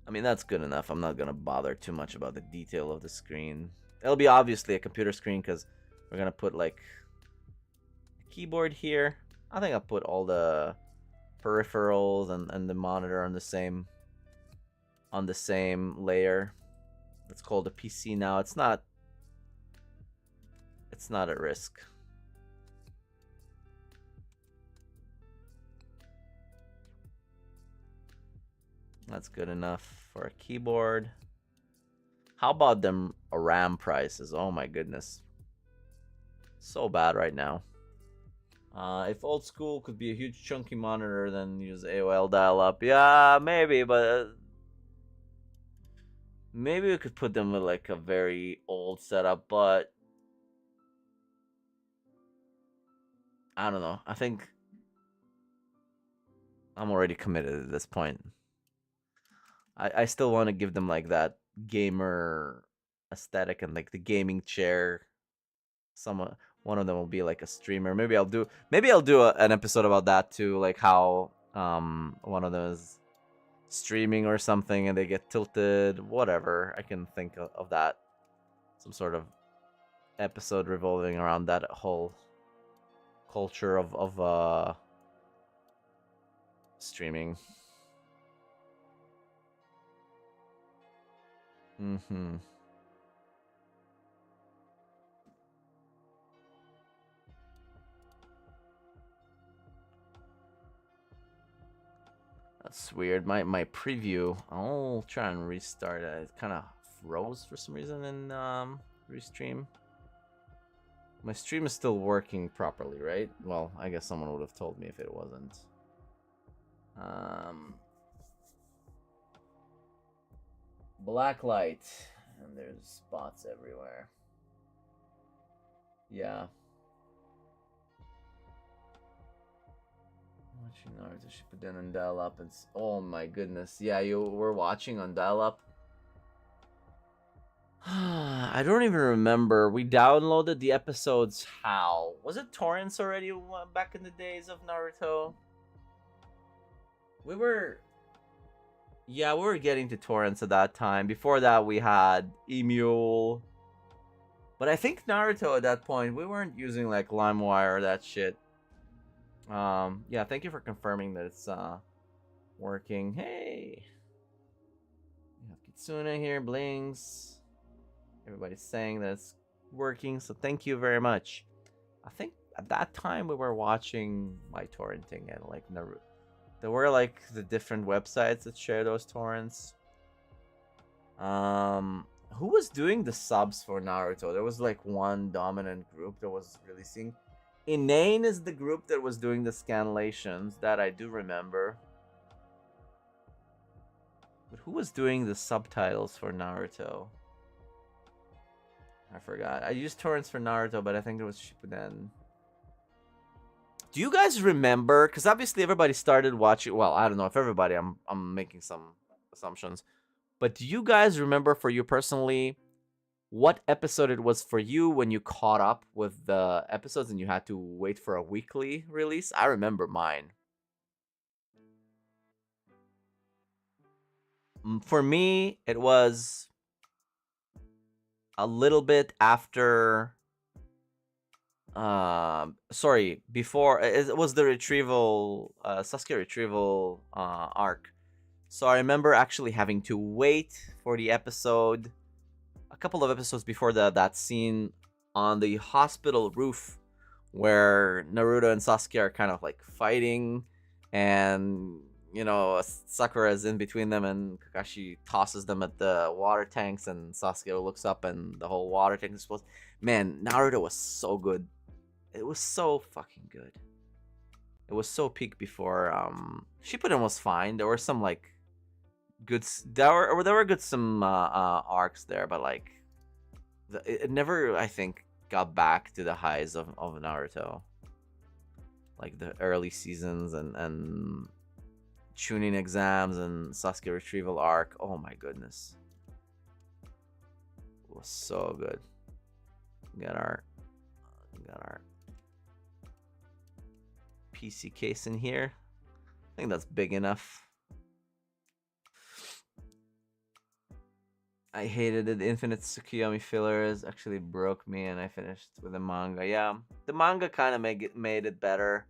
I mean, that's good enough. I'm not gonna bother too much about the detail of the screen. It'll be obviously a computer screen because we're gonna put like a keyboard here. I think I'll put all the peripherals and the monitor on the same layer. It's called a PC now. It's not at risk. That's good enough for a keyboard. How about them RAM prices? Oh my goodness. So bad right now. If old school could be a huge chunky monitor, then use AOL dial-up. Yeah, maybe, but maybe we could put them with like a very old setup, but I don't know. I think I'm already committed at this point. I still want to give them like that gamer aesthetic and like the gaming chair. One of them will be like a streamer. Maybe I'll do an episode about that too, like how one of them is streaming or something and they get tilted. Whatever, I can think of that. Some sort of episode revolving around that whole culture of streaming. That's weird. My preview. I'll try and restart it. It kind of froze for some reason in restream. My stream is still working properly, right? Well, I guess someone would have told me if it wasn't. Black light. And there's spots everywhere. Yeah. Watching Naruto Shippuden on dial-up. Oh my goodness. Yeah, you were watching on dial-up. I don't even remember. We downloaded the episodes how? Was it torrents already back in the days of Naruto? We were getting to torrents at that time. Before that, we had Emule. But I think Naruto at that point, we weren't using like LimeWire or that shit. Yeah, thank you for confirming that it's working. Hey, we have Kitsune here, Blings. Everybody's saying that it's working, so thank you very much. I think at that time we were watching by torrenting and like Naruto. There were like the different websites that share those torrents. Who was doing the subs for Naruto? There was like one dominant group that was releasing. Inane is the group that was doing the scanlations, that I do remember. But who was doing the subtitles for Naruto? I forgot. I used torrents for Naruto, but I think it was Shippuden. Do you guys remember? Because obviously everybody started watching. Well, I don't know if everybody. I'm making some assumptions. But do you guys remember, for you personally, what episode it was for you when you caught up with the episodes and you had to wait for a weekly release? I remember mine. For me, it was a little bit after. Sorry, before it was the retrieval, Sasuke retrieval arc. So I remember actually having to wait for the episode, a couple of episodes before that scene on the hospital roof where Naruto and Sasuke are kind of like fighting, and you know Sakura is in between them, and Kakashi tosses them at the water tanks, and Sasuke looks up, and the whole water tank explodes. Man, Naruto was so good. It was so fucking good. It was so peak before. Shippuden was fine. There were some like good. There were good some arcs there, but like it never, I think, got back to the highs of Naruto. Like the early seasons and tuning exams and Sasuke retrieval arc. Oh my goodness. It was so good. We got our PC case in here. I think that's big enough. I hated it. The Infinite Tsukiyomi fillers actually broke me, and I finished with the manga. Yeah, the manga kind of made it better.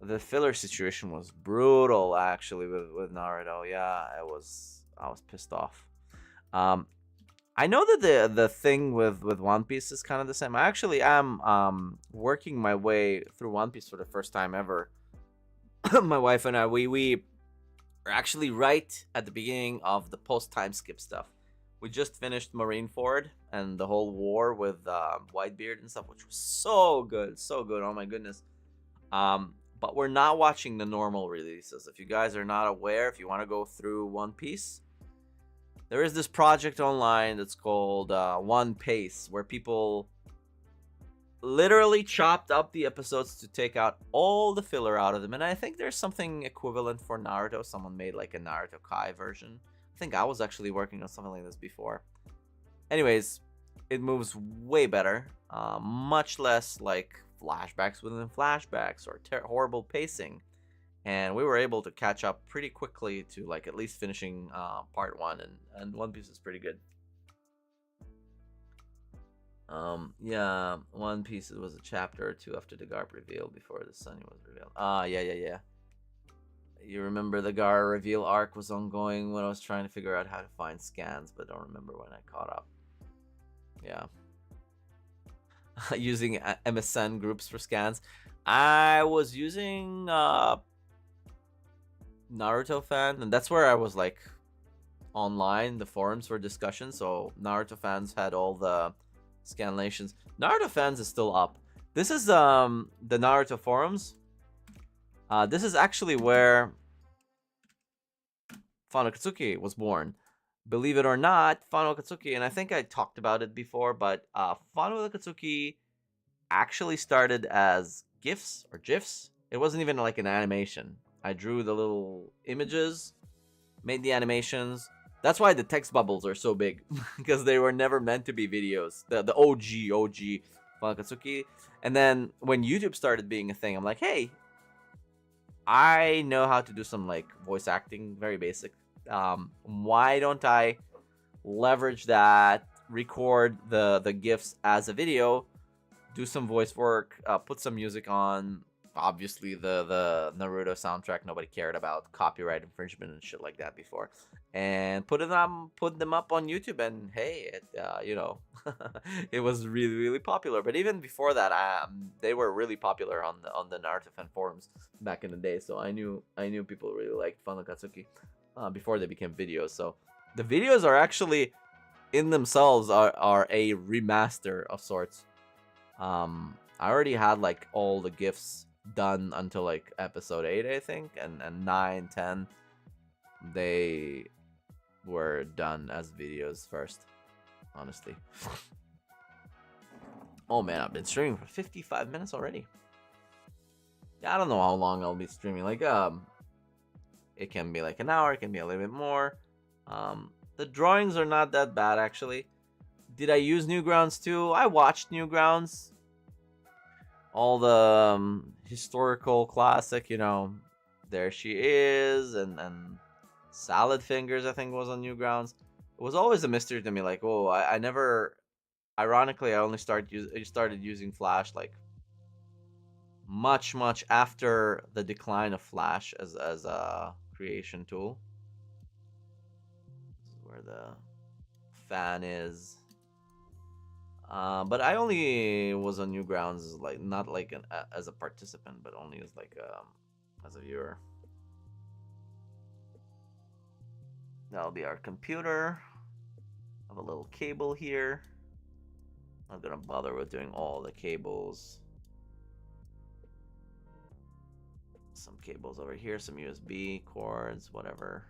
The filler situation was brutal, actually, with Naruto. Yeah, I was pissed off. I know that the thing with One Piece is kind of the same. I actually am working my way through One Piece for the first time ever. My wife and I, we are actually right at the beginning of the post time skip stuff. We just finished Marineford and the whole war with Whitebeard and stuff, which was so good, so good. Oh my goodness. But we're not watching the normal releases. If you guys are not aware, if you want to go through One Piece, there is this project online that's called One Piece, where people literally chopped up the episodes to take out all the filler out of them. And I think there's something equivalent for Naruto. Someone made like a Naruto Kai version. I think I was actually working on something like this before. Anyways, it moves way better. Much less like flashbacks within flashbacks or horrible pacing. And we were able to catch up pretty quickly to like at least finishing part 1, and One Piece is pretty good. Yeah, One Piece was a chapter or two after the Garp reveal before the Sunny was revealed. Yeah. You remember the Gar reveal arc was ongoing when I was trying to figure out how to find scans, but don't remember when I caught up. Yeah. Using MSN groups for scans. I was using Naruto fan, and that's where I was like online, the forums for discussion. So Naruto fans had all the scanlations. Naruto fans is still up. This is the Naruto forums. This is actually where Fano Katsuki was born. Believe it or not, Fano Katsuki, and I think I talked about it before, but Fano Katsuki actually started as GIFs or GIFs. It wasn't even like an animation. I drew the little images, made the animations. That's why the text bubbles are so big, because they were never meant to be videos. The OG Fano Katsuki. And then when YouTube started being a thing, I'm like, hey, I know how to do some like voice acting, very basic. Why don't I leverage that, record the GIFs as a video, do some voice work, put some music on. Obviously, the Naruto soundtrack nobody cared about, copyright infringement and shit like that before, and put them up on YouTube, and hey, it was really popular. But even before that, they were really popular on the Naruto fan forums back in the day. So I knew people really liked Fano Katsuki before they became videos. So the videos are actually in themselves are a remaster of sorts. I already had like all the GIFs done until like episode 8, I think, and 9, 10 they were done as videos first, honestly. Oh man, I've been streaming for 55 minutes already. Yeah, I don't know how long I'll be streaming. Like it can be like an hour, it can be a little bit more. The drawings are not that bad, actually. Did I use Newgrounds too? I watched Newgrounds. All the historical classic, there she is, and Salad Fingers, I think, was on Newgrounds. It was always a mystery to me, like, oh, I never, ironically, I only started using Flash like much after the decline of Flash as a creation tool. the fan is. But I only was on Newgrounds, like not like as a participant, but only as like as a viewer. That'll be our computer. Have a little cable here. Not gonna bother with doing all the cables. Some cables over here, some USB cords, whatever.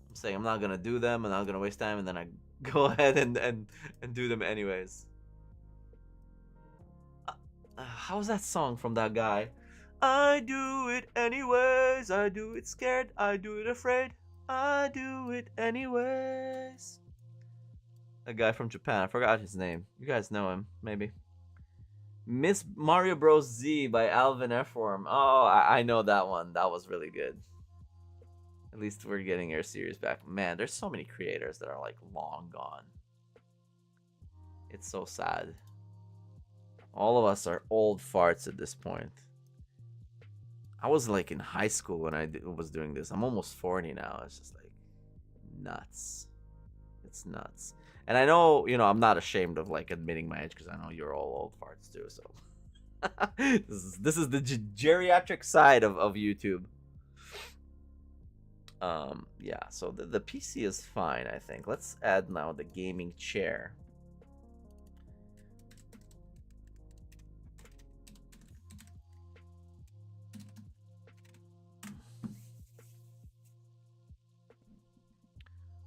I'm saying I'm not gonna do them, and I'm not gonna waste time, and then I go ahead and do them anyways. How's that song from that guy? I do it anyways. I do it scared. I do it afraid. I do it anyways. A guy from Japan. I forgot his name. You guys know him, maybe. Miss Mario Bros. Z by Alvin F-Form. Oh, I know that one. That was really good. At least we're getting our series back. Man, there's so many creators that are like long gone. It's so sad. All of us are old farts at this point. I was like in high school when I was doing this. I'm almost 40 now. It's just like nuts. It's nuts. And I know, you know, I'm not ashamed of like admitting my age because I know you're all old farts too. So this is the geriatric side of YouTube. Yeah. So the PC is fine, I think. Let's add now the gaming chair.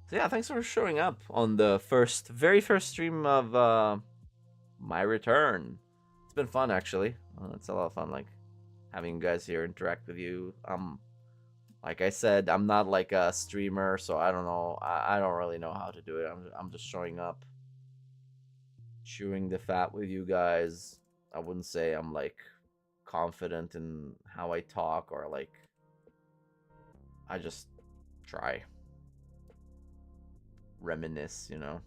So yeah, thanks for showing up on the very first stream of my return. It's been fun, actually. It's a lot of fun, like having you guys here interact with you. Like I said, I'm not like a streamer, so I don't know. I don't really know how to do it. I'm just showing up, chewing the fat with you guys. I wouldn't say I'm like confident in how I talk, or like I just try. Reminisce, you know.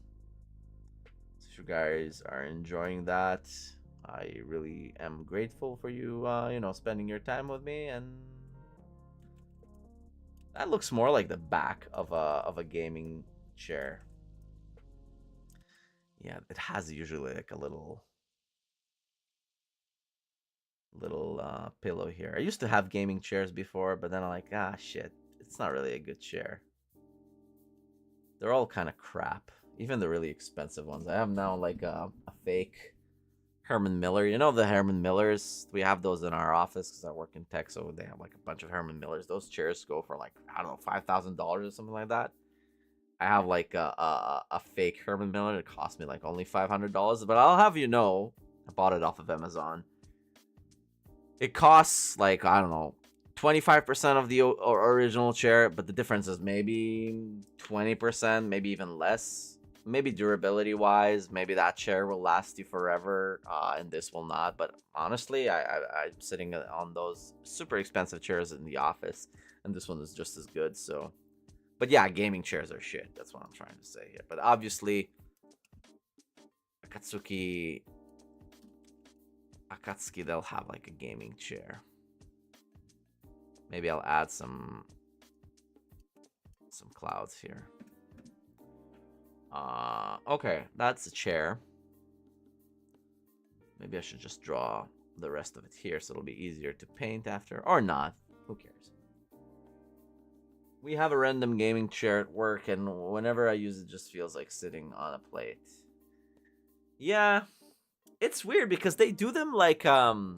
So if you guys are enjoying that, I really am grateful for you, you know, spending your time with me. And that looks more like the back of a gaming chair. Yeah, it has usually like a little pillow here. I used to have gaming chairs before, but then I'm like, shit, it's not really a good chair. They're all kind of crap. Even the really expensive ones. I have now like a fake Herman Miller. You know the Herman Millers? We have those in our office because I work in tech, so they have like a bunch of Herman Millers. Those chairs go for like, I don't know, $5,000 or something like that. I have like a fake Herman Miller. It cost me like only $500, but I'll have you know, I bought it off of Amazon. It costs like, I don't know, 25% of the original chair, but the difference is maybe 20%, maybe even less. Maybe durability wise, maybe that chair will last you forever, and this will not. But honestly, I'm sitting on those super expensive chairs in the office, and this one is just as good. So, but yeah, gaming chairs are shit. That's what I'm trying to say here. But obviously, Akatsuki, they'll have like a gaming chair. Maybe I'll add some clouds here. Okay, that's a chair. Maybe I should just draw the rest of it here so it'll be easier to paint after, or not. Who cares? We have a random gaming chair at work, and whenever I use it, just feels like sitting on a plate. Yeah, it's weird because they do them like so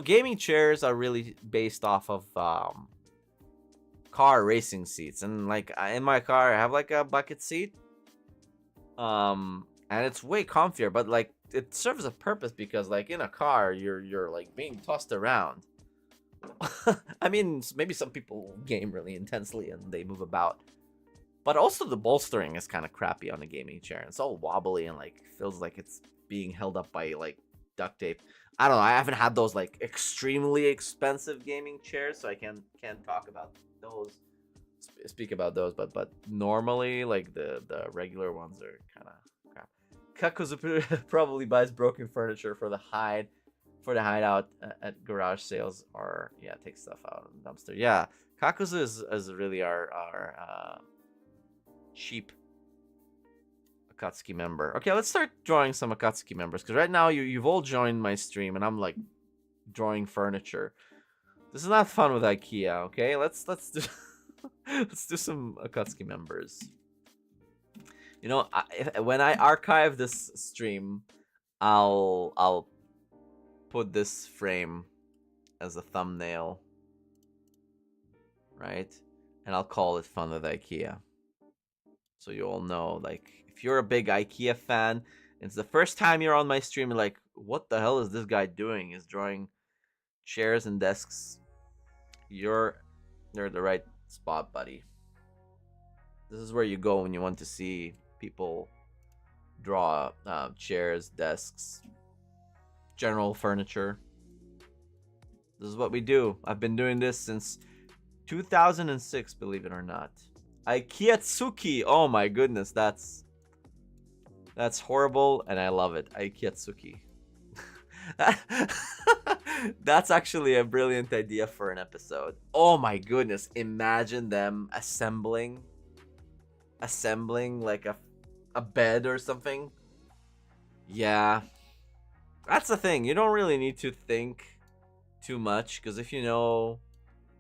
gaming chairs are really based off of car racing seats, and like in my car I have like a bucket seat, and it's way comfier, but like it serves a purpose because like in a car you're like being tossed around. I mean, maybe some people game really intensely and they move about, but also the bolstering is kind of crappy on a gaming chair. It's all wobbly and like feels like it's being held up by like duct tape. I don't know. I haven't had those like extremely expensive gaming chairs, so I can't talk about those. Speak about those, but normally like the regular ones are kind of crap. Kakuzu probably buys broken furniture for the hideout at garage sales, or yeah, take stuff out of the dumpster. Yeah, Kakuzu is really our cheap Akatsuki member. Okay, let's start drawing some Akatsuki members, because right now you've all joined my stream and I'm like drawing furniture. This is not fun with IKEA. Okay, let's do let's do some Akatsuki members. You know, when I archive this stream, I'll put this frame as a thumbnail, right? And I'll call it Fun with IKEA. So you all know, like, if you're a big IKEA fan, it's the first time you're on my stream, you're like, what the hell is this guy doing? He's drawing chairs and desks. You're in the right spot, buddy. This is where you go when you want to see people draw chairs, desks, general furniture. This is what we do. I've been doing this since 2006, believe it or not. Ikea-tsuki. Oh my goodness, that's horrible, and I love it. Ikea-tsuki. That's actually a brilliant idea for an episode. Oh my goodness, imagine them assembling like a bed or something. Yeah, that's the thing. You don't really need to think too much, because if you know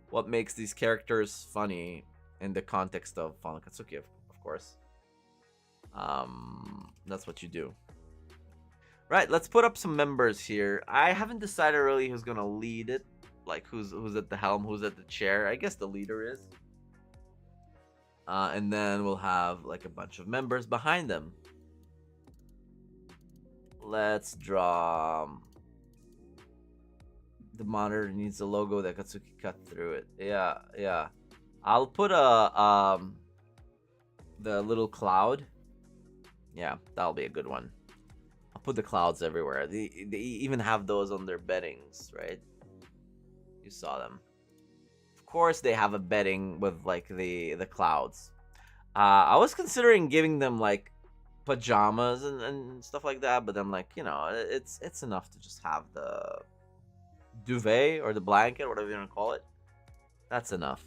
what makes these characters funny in the context of Final Katsuki, of course, that's what you do. Right, let's put up some members here. I haven't decided really who's gonna lead it, like who's at the helm, who's at the chair. I guess the leader is. And then we'll have like a bunch of members behind them. Let's draw. The monitor needs a logo that Katsuki cut through it. Yeah. I'll put the little cloud. Yeah, that'll be a good one. I'll put the clouds everywhere. They even have those on their beddings, right? You saw them. Of course, they have a bedding with like the clouds. I was considering giving them like pajamas and stuff like that, but I'm like, you know, it's enough to just have the duvet or the blanket, whatever you want to call it. That's enough.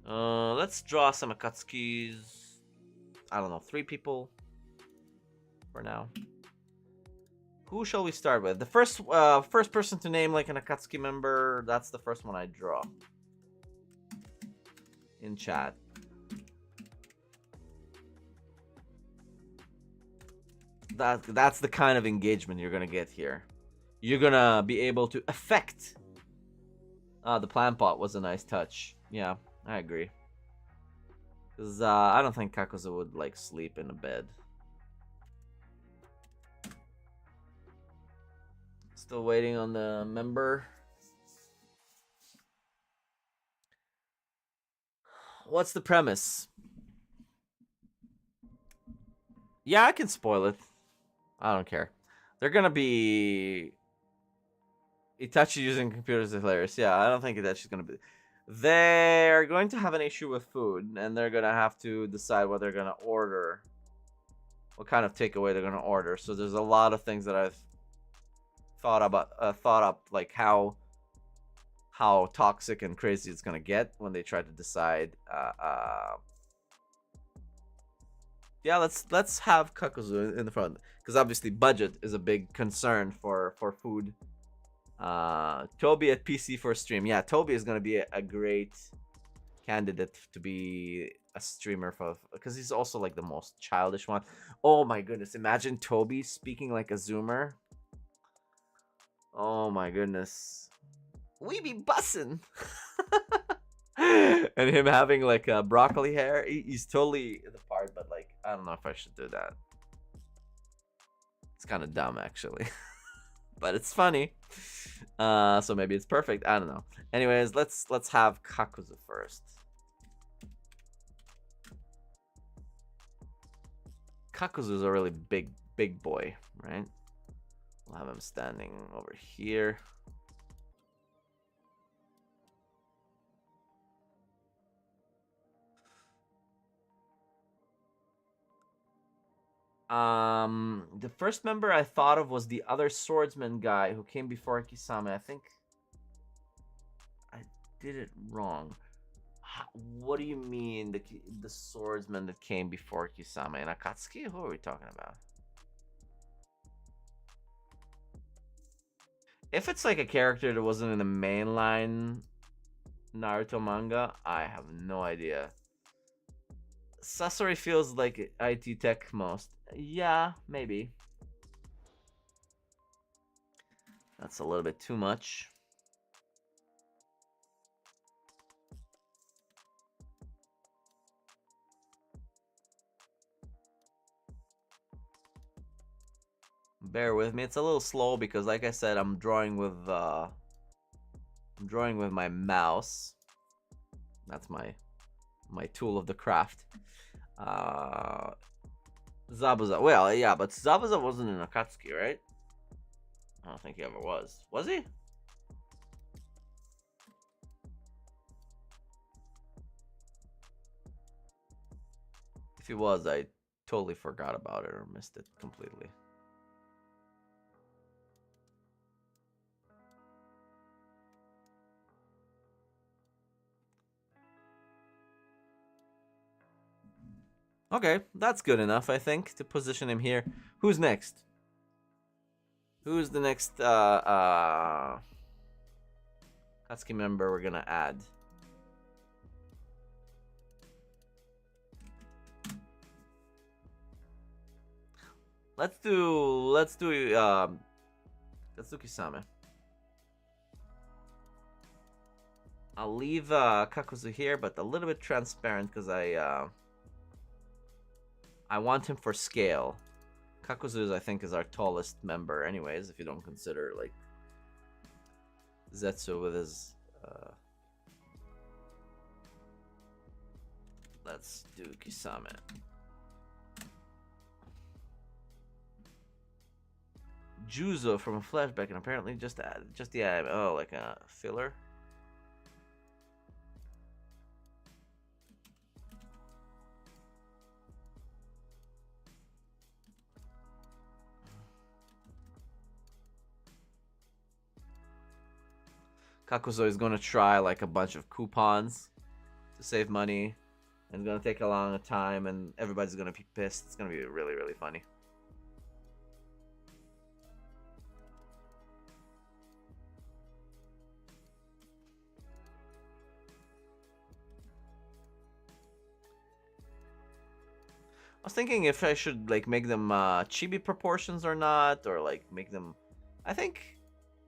Let's draw some Akatsukis. I don't know, 3 people for now. Who shall we start with? The first person to name like an Akatsuki member, that's the first one I draw in chat. That's the kind of engagement you're gonna get here. You're gonna be able to affect. The plant pot was a nice touch. Yeah, I agree. Because I don't think Kakuzu would like sleep in a bed. Still waiting on the member. What's the premise? Yeah, I can spoil it. I don't care. They're gonna be Itachi using computers is hilarious. Yeah, I don't think Itachi's gonna be. They're going to have an issue with food, and they're gonna have to decide what they're gonna order, what kind of takeaway they're gonna order. So there's a lot of things that I've thought up, like how toxic and crazy it's gonna get when they try to decide. Yeah, let's have Kakuzu in the front, because obviously budget is a big concern for food. Toby at PC for stream. Yeah, Toby is gonna be a great candidate to be a streamer because he's also like the most childish one. Oh my goodness, imagine Toby speaking like a Zoomer. Oh my goodness, we be bussin'. And him having like a broccoli hair, he's totally the part, but like I don't know if I should do that. It's kind of dumb actually. But it's funny. So maybe it's perfect. I don't know. Anyways, let's have Kakuzu first. Kakuzu's a really big boy, right? We'll have him standing over here. The first member I thought of was the other swordsman guy who came before Kisame. I think I did it wrong. What do you mean the swordsman that came before Kisame? And Akatsuki? Who are we talking about? If it's like a character that wasn't in the mainline Naruto manga, I have no idea. Sasori feels like IT tech most. Yeah, maybe. That's a little bit too much. Bear with me. It's a little slow because, like I said, I'm drawing with my mouse. That's my tool of the craft. Zabuza. Well, yeah, but Zabuza wasn't in Akatsuki, right? I don't think he ever was. Was he? If he was, I totally forgot about it or missed it completely. Okay, that's good enough, I think, to position him here. Who's next? Who's the next Katsuki member we're gonna add? Let's do Katsuki-sama. I'll leave Kakuzu here, but a little bit transparent because I want him for scale. Kakuzu, I think, is our tallest member anyways, if you don't consider, like, Zetsu with his... Let's do Kisame. Juzo from a flashback, and apparently just the oh, like a filler. Kakuzo is gonna try like a bunch of coupons to save money, and it's gonna take a long time, and everybody's gonna be pissed. It's gonna be really, really funny. I was thinking if I should like make them chibi proportions or not, or like make them. I think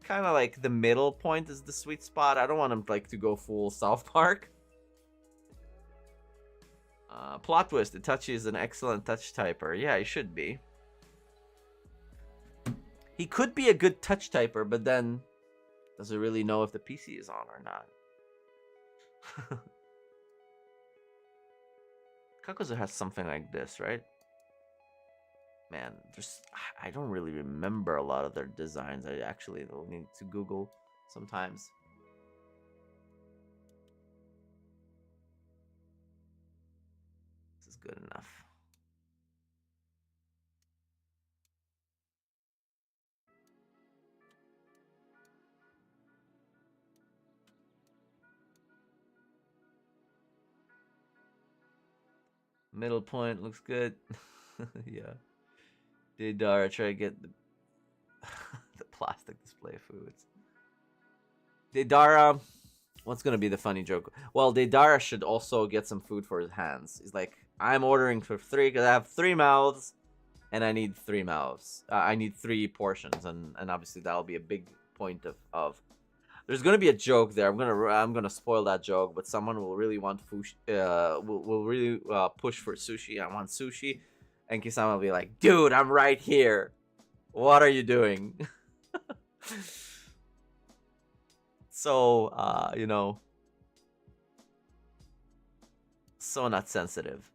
kind of like the middle point is the sweet spot. I don't want them like to go full South Park. Plot twist: Itachi is an excellent touch typer. Yeah, he should be. He could be a good touch typer, but then does he really know if the PC is on or not? Kakuzu has something like this, right? Man, I don't really remember a lot of their designs. I actually will need to Google sometimes. This is good enough. Middle point looks good. Yeah. Deidara, try to get the the plastic display foods. Deidara, what's gonna be the funny joke? Well, Deidara should also get some food for his hands. He's like, I'm ordering for 3 because I have 3 mouths, and I need 3 mouths. I need 3 portions, and obviously that'll be a big point of. There's gonna be a joke there. I'm gonna spoil that joke, but someone will really want will really push for sushi. I want sushi, and Kisama will be like, "Dude, I'm right here. What are you doing?" So you know, so not sensitive.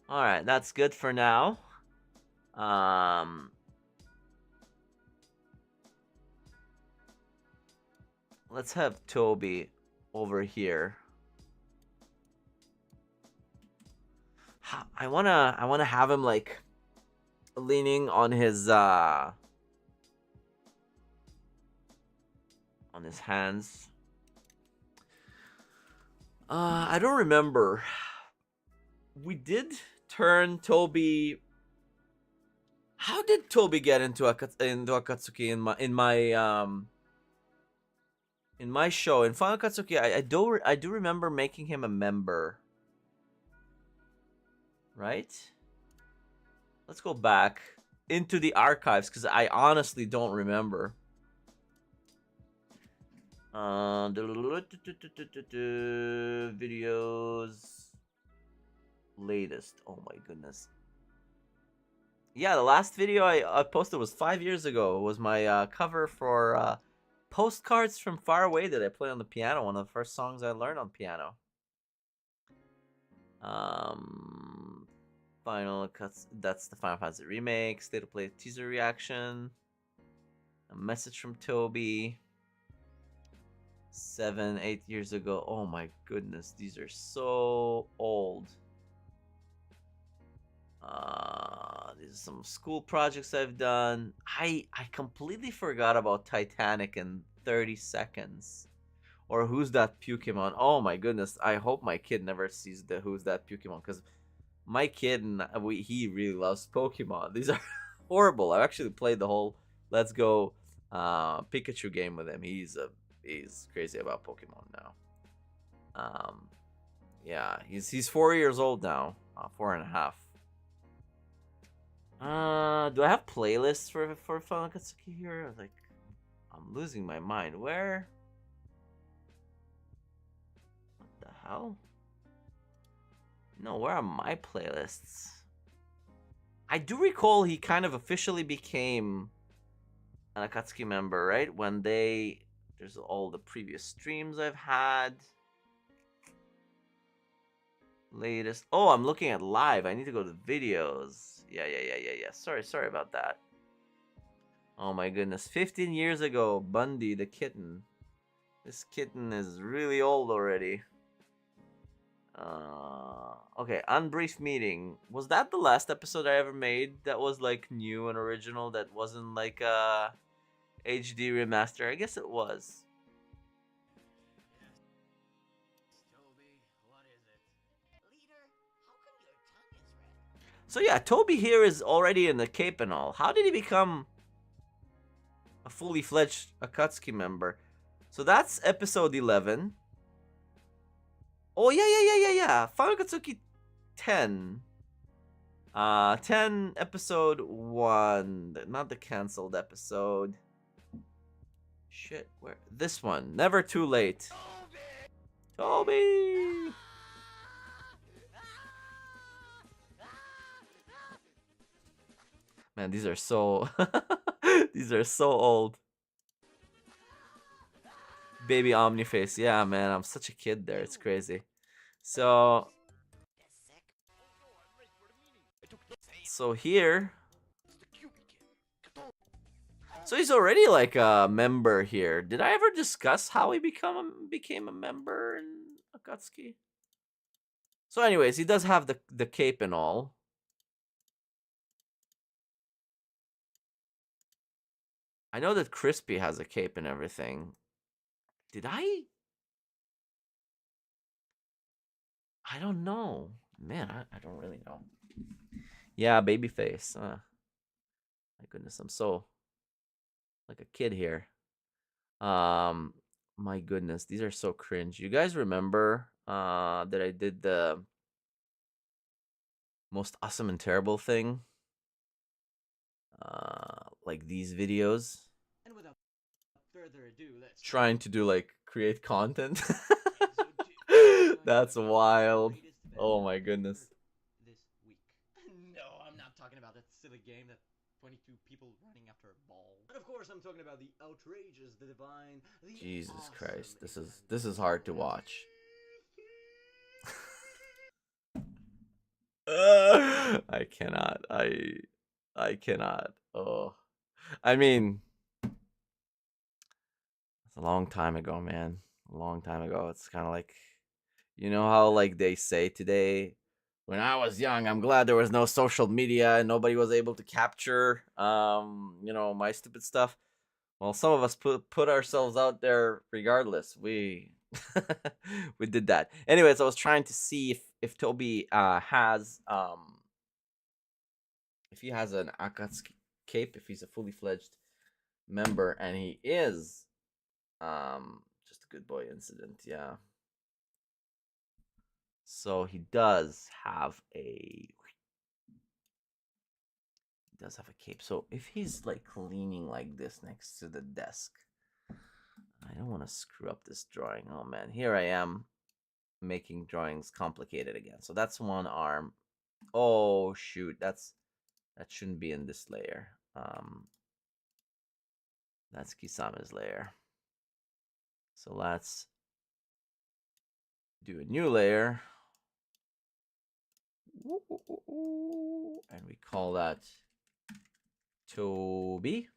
All right, that's good for now. Let's have Toby over here. I wanna have him like leaning on his hands. I don't remember. We did turn Toby. How did Toby get into Akatsuki in my show in Final Akatsuki? I do remember making him a member. Right? Let's go back into the archives because I honestly don't remember. Videos latest. Oh my goodness. Yeah, the last video I posted was 5 years ago. It was my cover for Postcards from Far Away that I play on the piano. One of the first songs I learned on piano. Final cuts. That's the Final Fantasy remake. State of Play teaser reaction. A message from Toby. 7, 8 years ago. Oh my goodness, these are so old. These are some school projects I've done. I completely forgot about Titanic in 30 seconds. Or Who's That Pokemon? Oh my goodness, I hope my kid never sees the Who's That Pokemon, because my kid and he really loves Pokemon. These are horrible. I've actually played the whole Let's Go Pikachu game with him. He's crazy about Pokemon now. Yeah, he's 4 years old now, 4.5. Do I have playlists for Final Akatsuki here? Like, I'm losing my mind. Where? What the hell? No, where are my playlists? I do recall he kind of officially became an Akatsuki member, right? When there's all the previous streams I've had. Latest. Oh, I'm looking at live. I need to go to videos. Yeah. Sorry about that. Oh my goodness. 15 years ago, Bundy the kitten. This kitten is really old already. Okay, Unbrief Meeting. Was that the last episode I ever made that was like new and original, that wasn't like a HD remaster? I guess it was. So yeah, Toby here is already in the cape and all. How did he become a fully fledged Akatsuki member? So that's episode 11. Oh yeah. Final Akatsuki 10. 10 episode 1. Not the cancelled episode. Shit, where? This one. Never Too Late. Toby! Man, these are so these are so old. Baby Omni face. Yeah, man, I'm such a kid there. It's crazy. So here. So he's already like a member here. Did I ever discuss how he became a member in Akatsuki? So anyways, he does have the cape and all. I know that Crispy has a cape and everything. Did I? I don't know. Man, I don't really know. Yeah, babyface. My goodness, I'm so like a kid here. My goodness, these are so cringe. You guys remember that I did the most awesome and terrible thing? Like these videos. And without further ado, let's trying to do like create content. That's wild. Oh my goodness. This week. No, I'm not talking about that silly game that 22 people running after a ball. And of course, I'm talking about the outrageous, the divine, the Jesus awesome, Christ. This is hard to watch. I cannot. I cannot. Oh, I mean, it's a long time ago, man. A long time ago. It's kind of like, you know how like they say today, when I was young, I'm glad there was no social media and nobody was able to capture, my stupid stuff. Well, some of us put ourselves out there regardless. We we did that. Anyways, I was trying to see if Toby has if he has an Akatsuki cape, if he's a fully fledged member, and he is just a good boy incident, yeah. So he does have a cape. So if he's like leaning like this next to the desk, I don't want to screw up this drawing. Oh man, here I am making drawings complicated again. So that's one arm. Oh shoot, that shouldn't be in this layer. That's Kisama's layer. So let's do a new layer. And we call that Toby.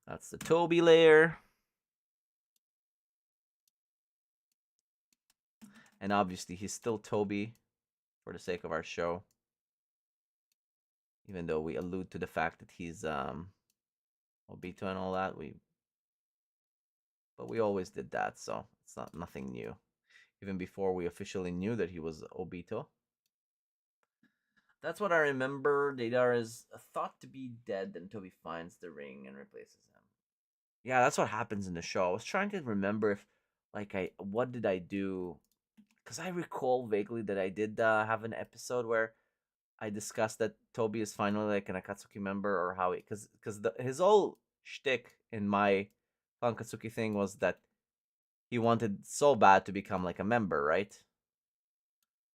That's the Toby layer. And obviously he's still Toby for the sake of our show. Even though we allude to the fact that he's Obito and all that, but we always did that, so it's nothing new. Even before we officially knew that he was Obito. That's what I remember. Deidara is thought to be dead until he finds the ring and replaces him. Yeah, that's what happens in the show. I was trying to remember if, what did I do? Because I recall vaguely that I did have an episode where I discussed that Toby is finally like an Akatsuki member, or how he, because his whole shtick in my Akatsuki thing was that he wanted so bad to become like a member, right?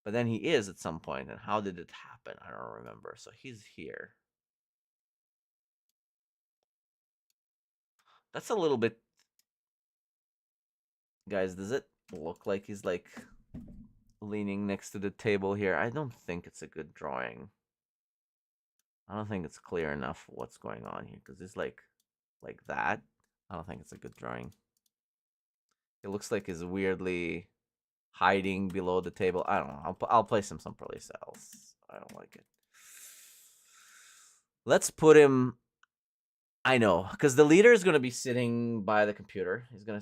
But then he is at some point, and how did it happen? I don't remember. So he's here. That's a little bit, guys. Does it look like he's like leaning next to the table here? I don't think it's a good drawing. I don't think it's clear enough what's going on here, because it's like that. I don't think it's a good drawing. It looks like he's weirdly hiding below the table. I don't know. I'll place him someplace else. I don't like it. Let's put him. I know, because the leader is gonna be sitting by the computer. He's gonna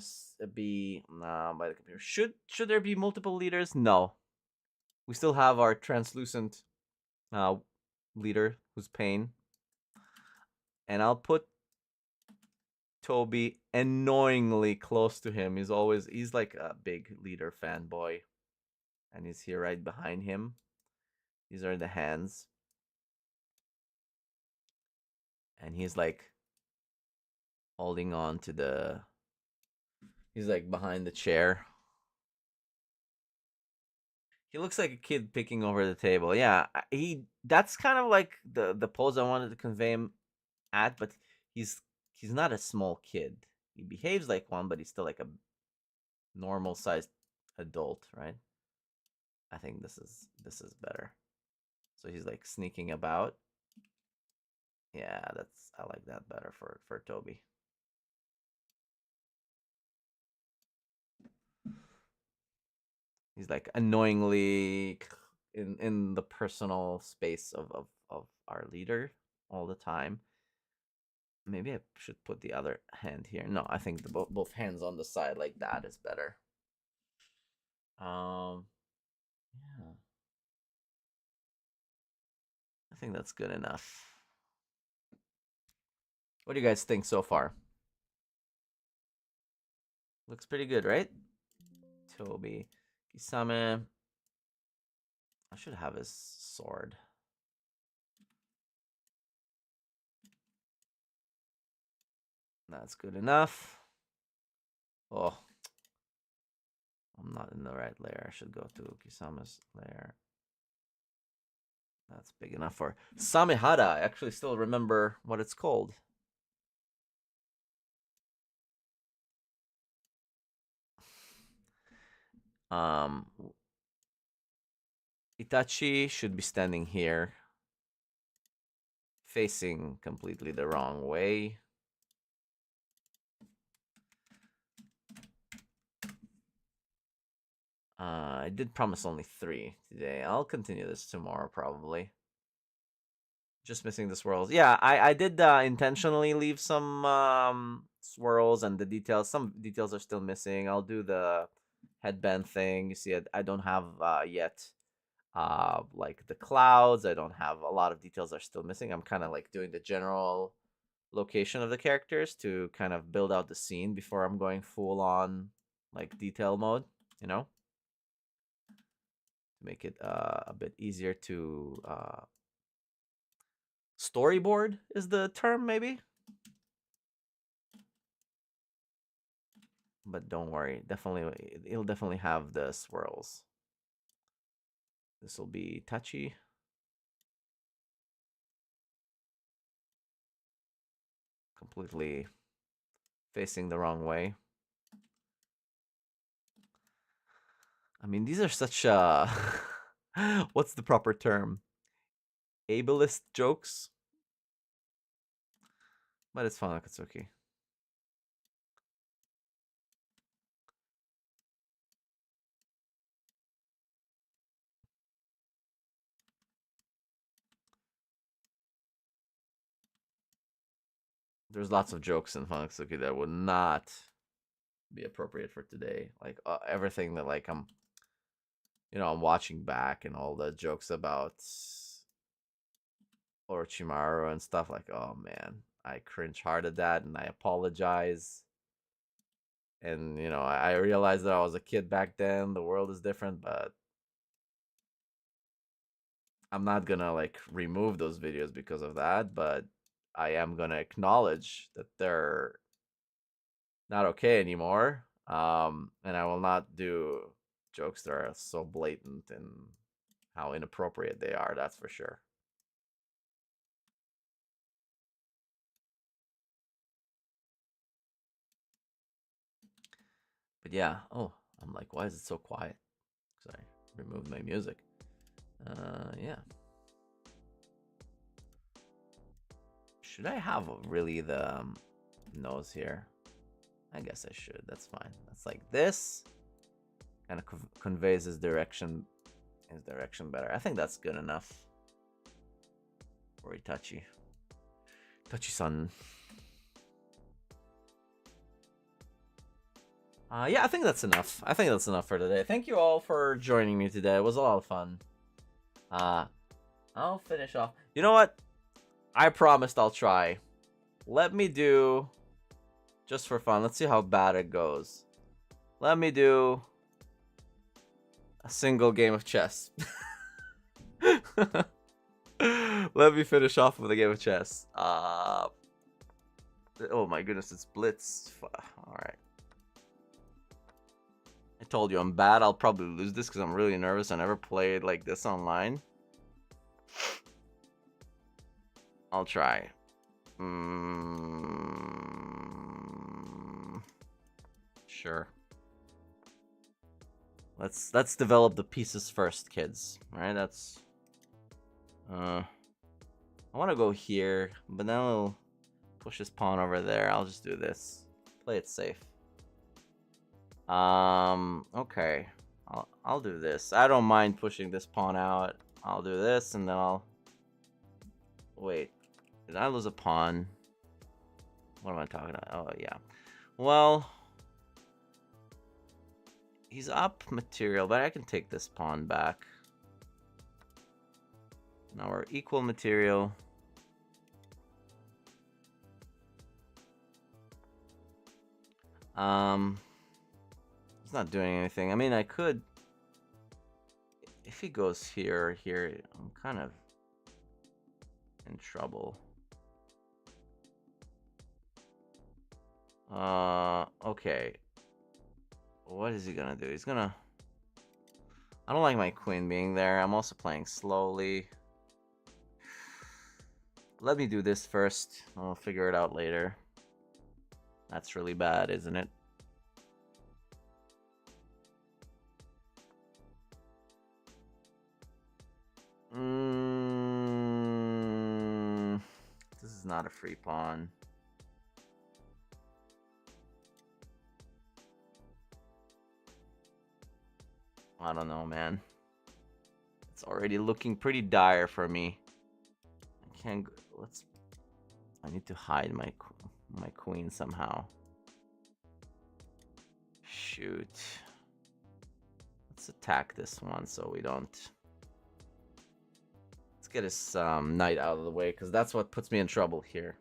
be by the computer. Should there be multiple leaders? No. We still have our translucent leader who's Pain, and I'll put Toby annoyingly close to him. He's like a big leader fanboy, and he's here right behind him. These are the hands, and he's like holding on to he's like behind the chair. He looks like a kid picking over the table. Yeah, that's kind of like the pose I wanted to convey him at, but he's not a small kid. He behaves like one, but he's still like a normal sized adult, right? I think this is better. So he's like sneaking about. Yeah, I like that better for Toby. He's like annoyingly in the personal space of our leader all the time. Maybe I should put the other hand here. No, I think both hands on the side like that is better. Yeah. I think that's good enough. What do you guys think so far? Looks pretty good, right? Toby. Kisame. I should have his sword. That's good enough. Oh. I'm not in the right layer. I should go to Kisame's layer. That's big enough for Samehara. I actually still remember what it's called. Itachi should be standing here. facing completely the wrong way. I did promise only 3 today. I'll continue this tomorrow probably. Just missing the swirls. Yeah, I did intentionally leave some swirls and the details. Some details are still missing. I'll do the headband thing. You see, I don't have yet like the clouds. I don't have a lot of details are still missing. I'm kind of like doing the general location of the characters to kind of build out the scene before I'm going full on like detail mode, you know, to make it a bit easier to storyboard is the term, maybe. But don't worry, definitely it'll definitely have the swirls. This will be touchy. Completely facing the wrong way. I mean, these are such what's the proper term? Ableist jokes. But it's fun, Akatsuki. There's lots of jokes in Funaksuki that would not be appropriate for today. Like everything that like I'm watching back and all the jokes about Orochimaru and stuff like, oh man, I cringe hard at that and I apologize. And I realized that I was a kid back then. The world is different, but I'm not gonna like remove those videos because of that, but I am gonna acknowledge that they're not okay anymore. And I will not do jokes that are so blatant and how inappropriate they are, that's for sure. But yeah, oh, I'm like, why is it so quiet? Because I removed my music. Yeah. Should I have really the nose here? I guess I should. That's fine. That's like this. Kind of conveys his direction better. I think that's good enough for Itachi. Itachi-san. Yeah, I think that's enough. I think that's enough for today. Thank you all for joining me today. It was a lot of fun. I'll finish off. You know what? I promised I'll try. Let me do, just for fun, let's see how bad it goes. Let me do a single game of chess. Let me finish off with a game of chess. Oh my goodness, it's Blitz. Alright. I told you I'm bad. I'll probably lose this because I'm really nervous. I never played like this online. I'll try. Sure. Let's develop the pieces first, kids. All right, that's. I want to go here, but then I'll push this pawn over there. I'll just do this. Play it safe. Okay. I'll do this. I don't mind pushing this pawn out. I'll do this, and then I'll. Wait. Did I lose a pawn? What am I talking about? Oh, yeah. Well, he's up material, but I can take this pawn back. Now we're equal material. He's not doing anything. I mean, I could. If he goes here, I'm kind of in trouble. Okay. What is he gonna do? He's gonna... I don't like my queen being there. I'm also playing slowly. Let me do this first. I'll figure it out later. That's really bad, isn't it? is not a free pawn. I don't know, man. It's already looking pretty dire for me. I can't. Let's. I need to hide my queen somehow. Shoot. Let's attack this one so we don't. Let's get his knight out of the way because that's what puts me in trouble here.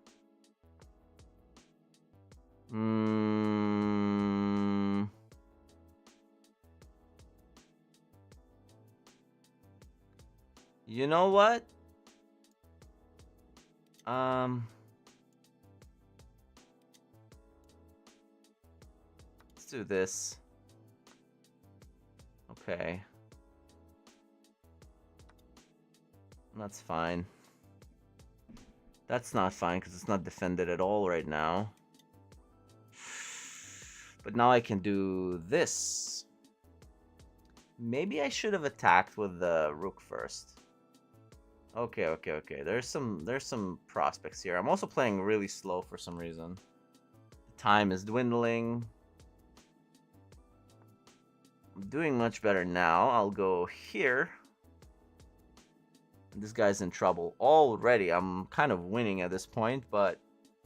You know what? Let's do this. Okay. That's fine. That's not fine because it's not defended at all right now. But now I can do this. Maybe I should have attacked with the rook first. Okay. There's some prospects here. I'm also playing really slow for some reason. The time is dwindling. I'm doing much better now. I'll go here. This guy's in trouble already. I'm kind of winning at this point, but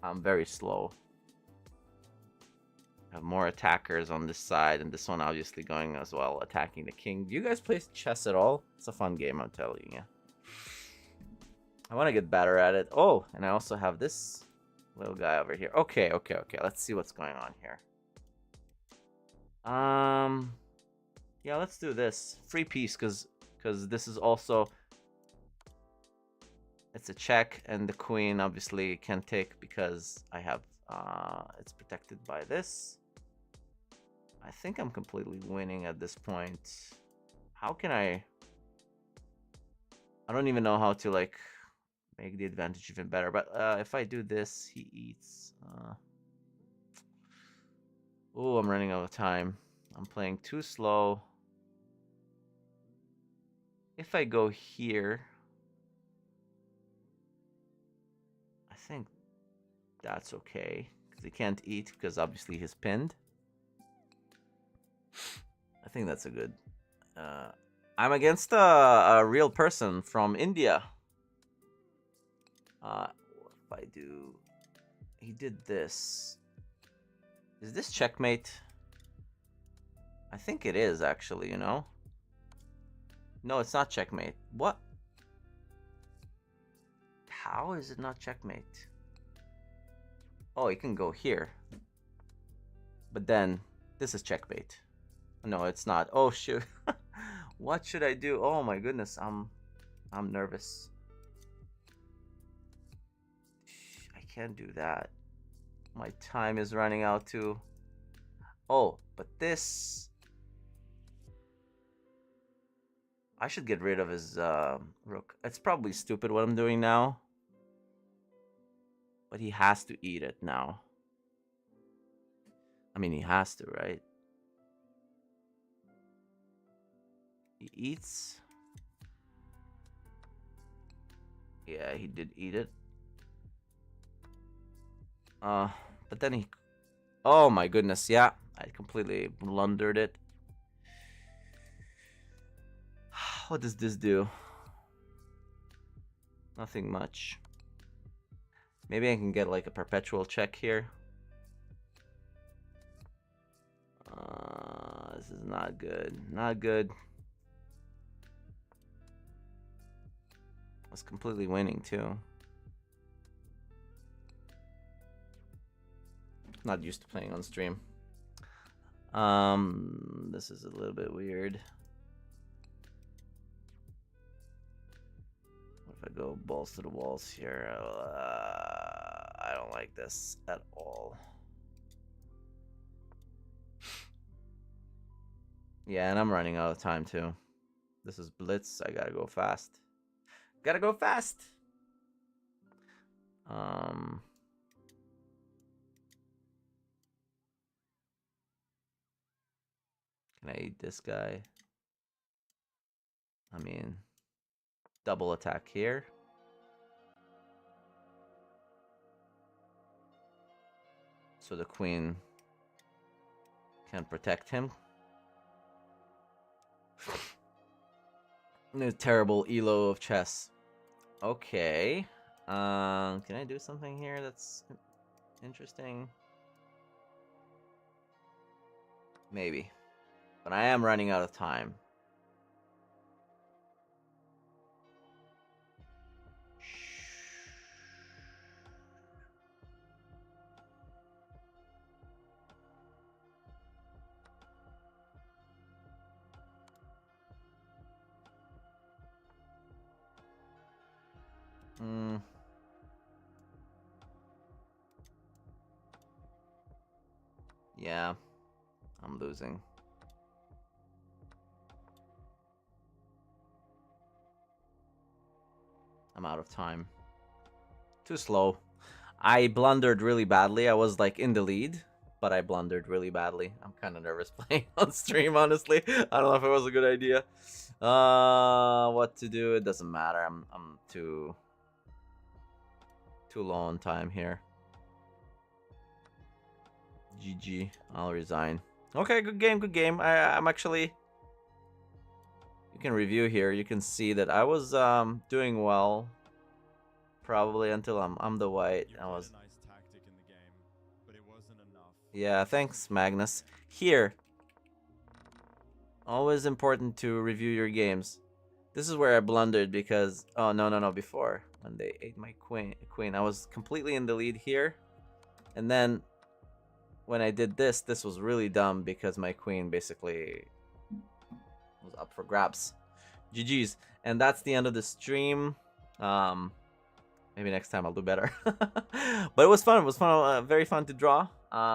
I'm very slow. I have more attackers on this side, and this one obviously going as well, attacking the king. Do you guys play chess at all? It's a fun game, I'm telling you. I want to get better at it. Oh, and I also have this little guy over here. Okay. Let's see what's going on here. Yeah, let's do this. Free piece, because this is also... It's a check, and the queen obviously can take because I have... it's protected by this. I think I'm completely winning at this point. How can I don't even know how to, like, make the advantage even better. But if I do this, he eats. Oh, I'm running out of time. I'm playing too slow. If I go here, I think that's okay. Because he can't eat because obviously he's pinned. I think that's a good... I'm against a real person from India. If I do... He did this. Is this checkmate? I think it is, actually, you know? No, it's not checkmate. What? How is it not checkmate? Oh, he can go here. But then, this is checkmate. No, it's not. Oh, shoot. What should I do? Oh, my goodness. I'm nervous. I can't do that. My time is running out too. Oh, but this... I should get rid of his rook. It's probably stupid what I'm doing now. But he has to eat it now. I mean, he has to, right? He eats. Yeah, he did eat it. But then he... Oh my goodness, yeah. I completely blundered it. What does this do? Nothing much. Maybe I can get like a perpetual check here. This is not good. Not good. I was completely winning too. Not used to playing on stream. This is a little bit weird. What if I go balls to the walls here? I don't like this at all. Yeah, and I'm running out of time too. This is blitz. I gotta go fast. Gotta go fast. Can I eat this guy? I mean, double attack here. so the queen can protect him. A terrible elo of chess. Okay. Can I do something here that's interesting? Maybe. But I am running out of time. Yeah, I'm losing. I'm out of time. Too slow. I blundered really badly. I was like in the lead, but I blundered really badly. I'm kind of nervous playing on stream, honestly. I don't know if it was a good idea. What to do? It doesn't matter. I'm too low on time here. GG. I'll resign. Okay, good game, good game. I'm actually... You can review here. You can see that I was doing well. Probably until I'm the white. I was... a nice tactic in the game, but it wasn't enough. Yeah, thanks, Magnus. Here. Always important to review your games. This is where I blundered because... Oh, no, before. When they ate my queen. I was completely in the lead here. And then... When I did this, this was really dumb because my queen basically was up for grabs. GG's. And that's the end of the stream. Maybe next time I'll do better. But it was fun. It was fun. Very fun to draw.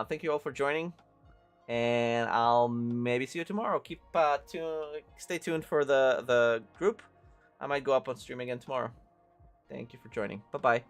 Thank you all for joining. And I'll maybe see you tomorrow. Keep stay tuned for the group. I might go up on stream again tomorrow. Thank you for joining. Bye-bye.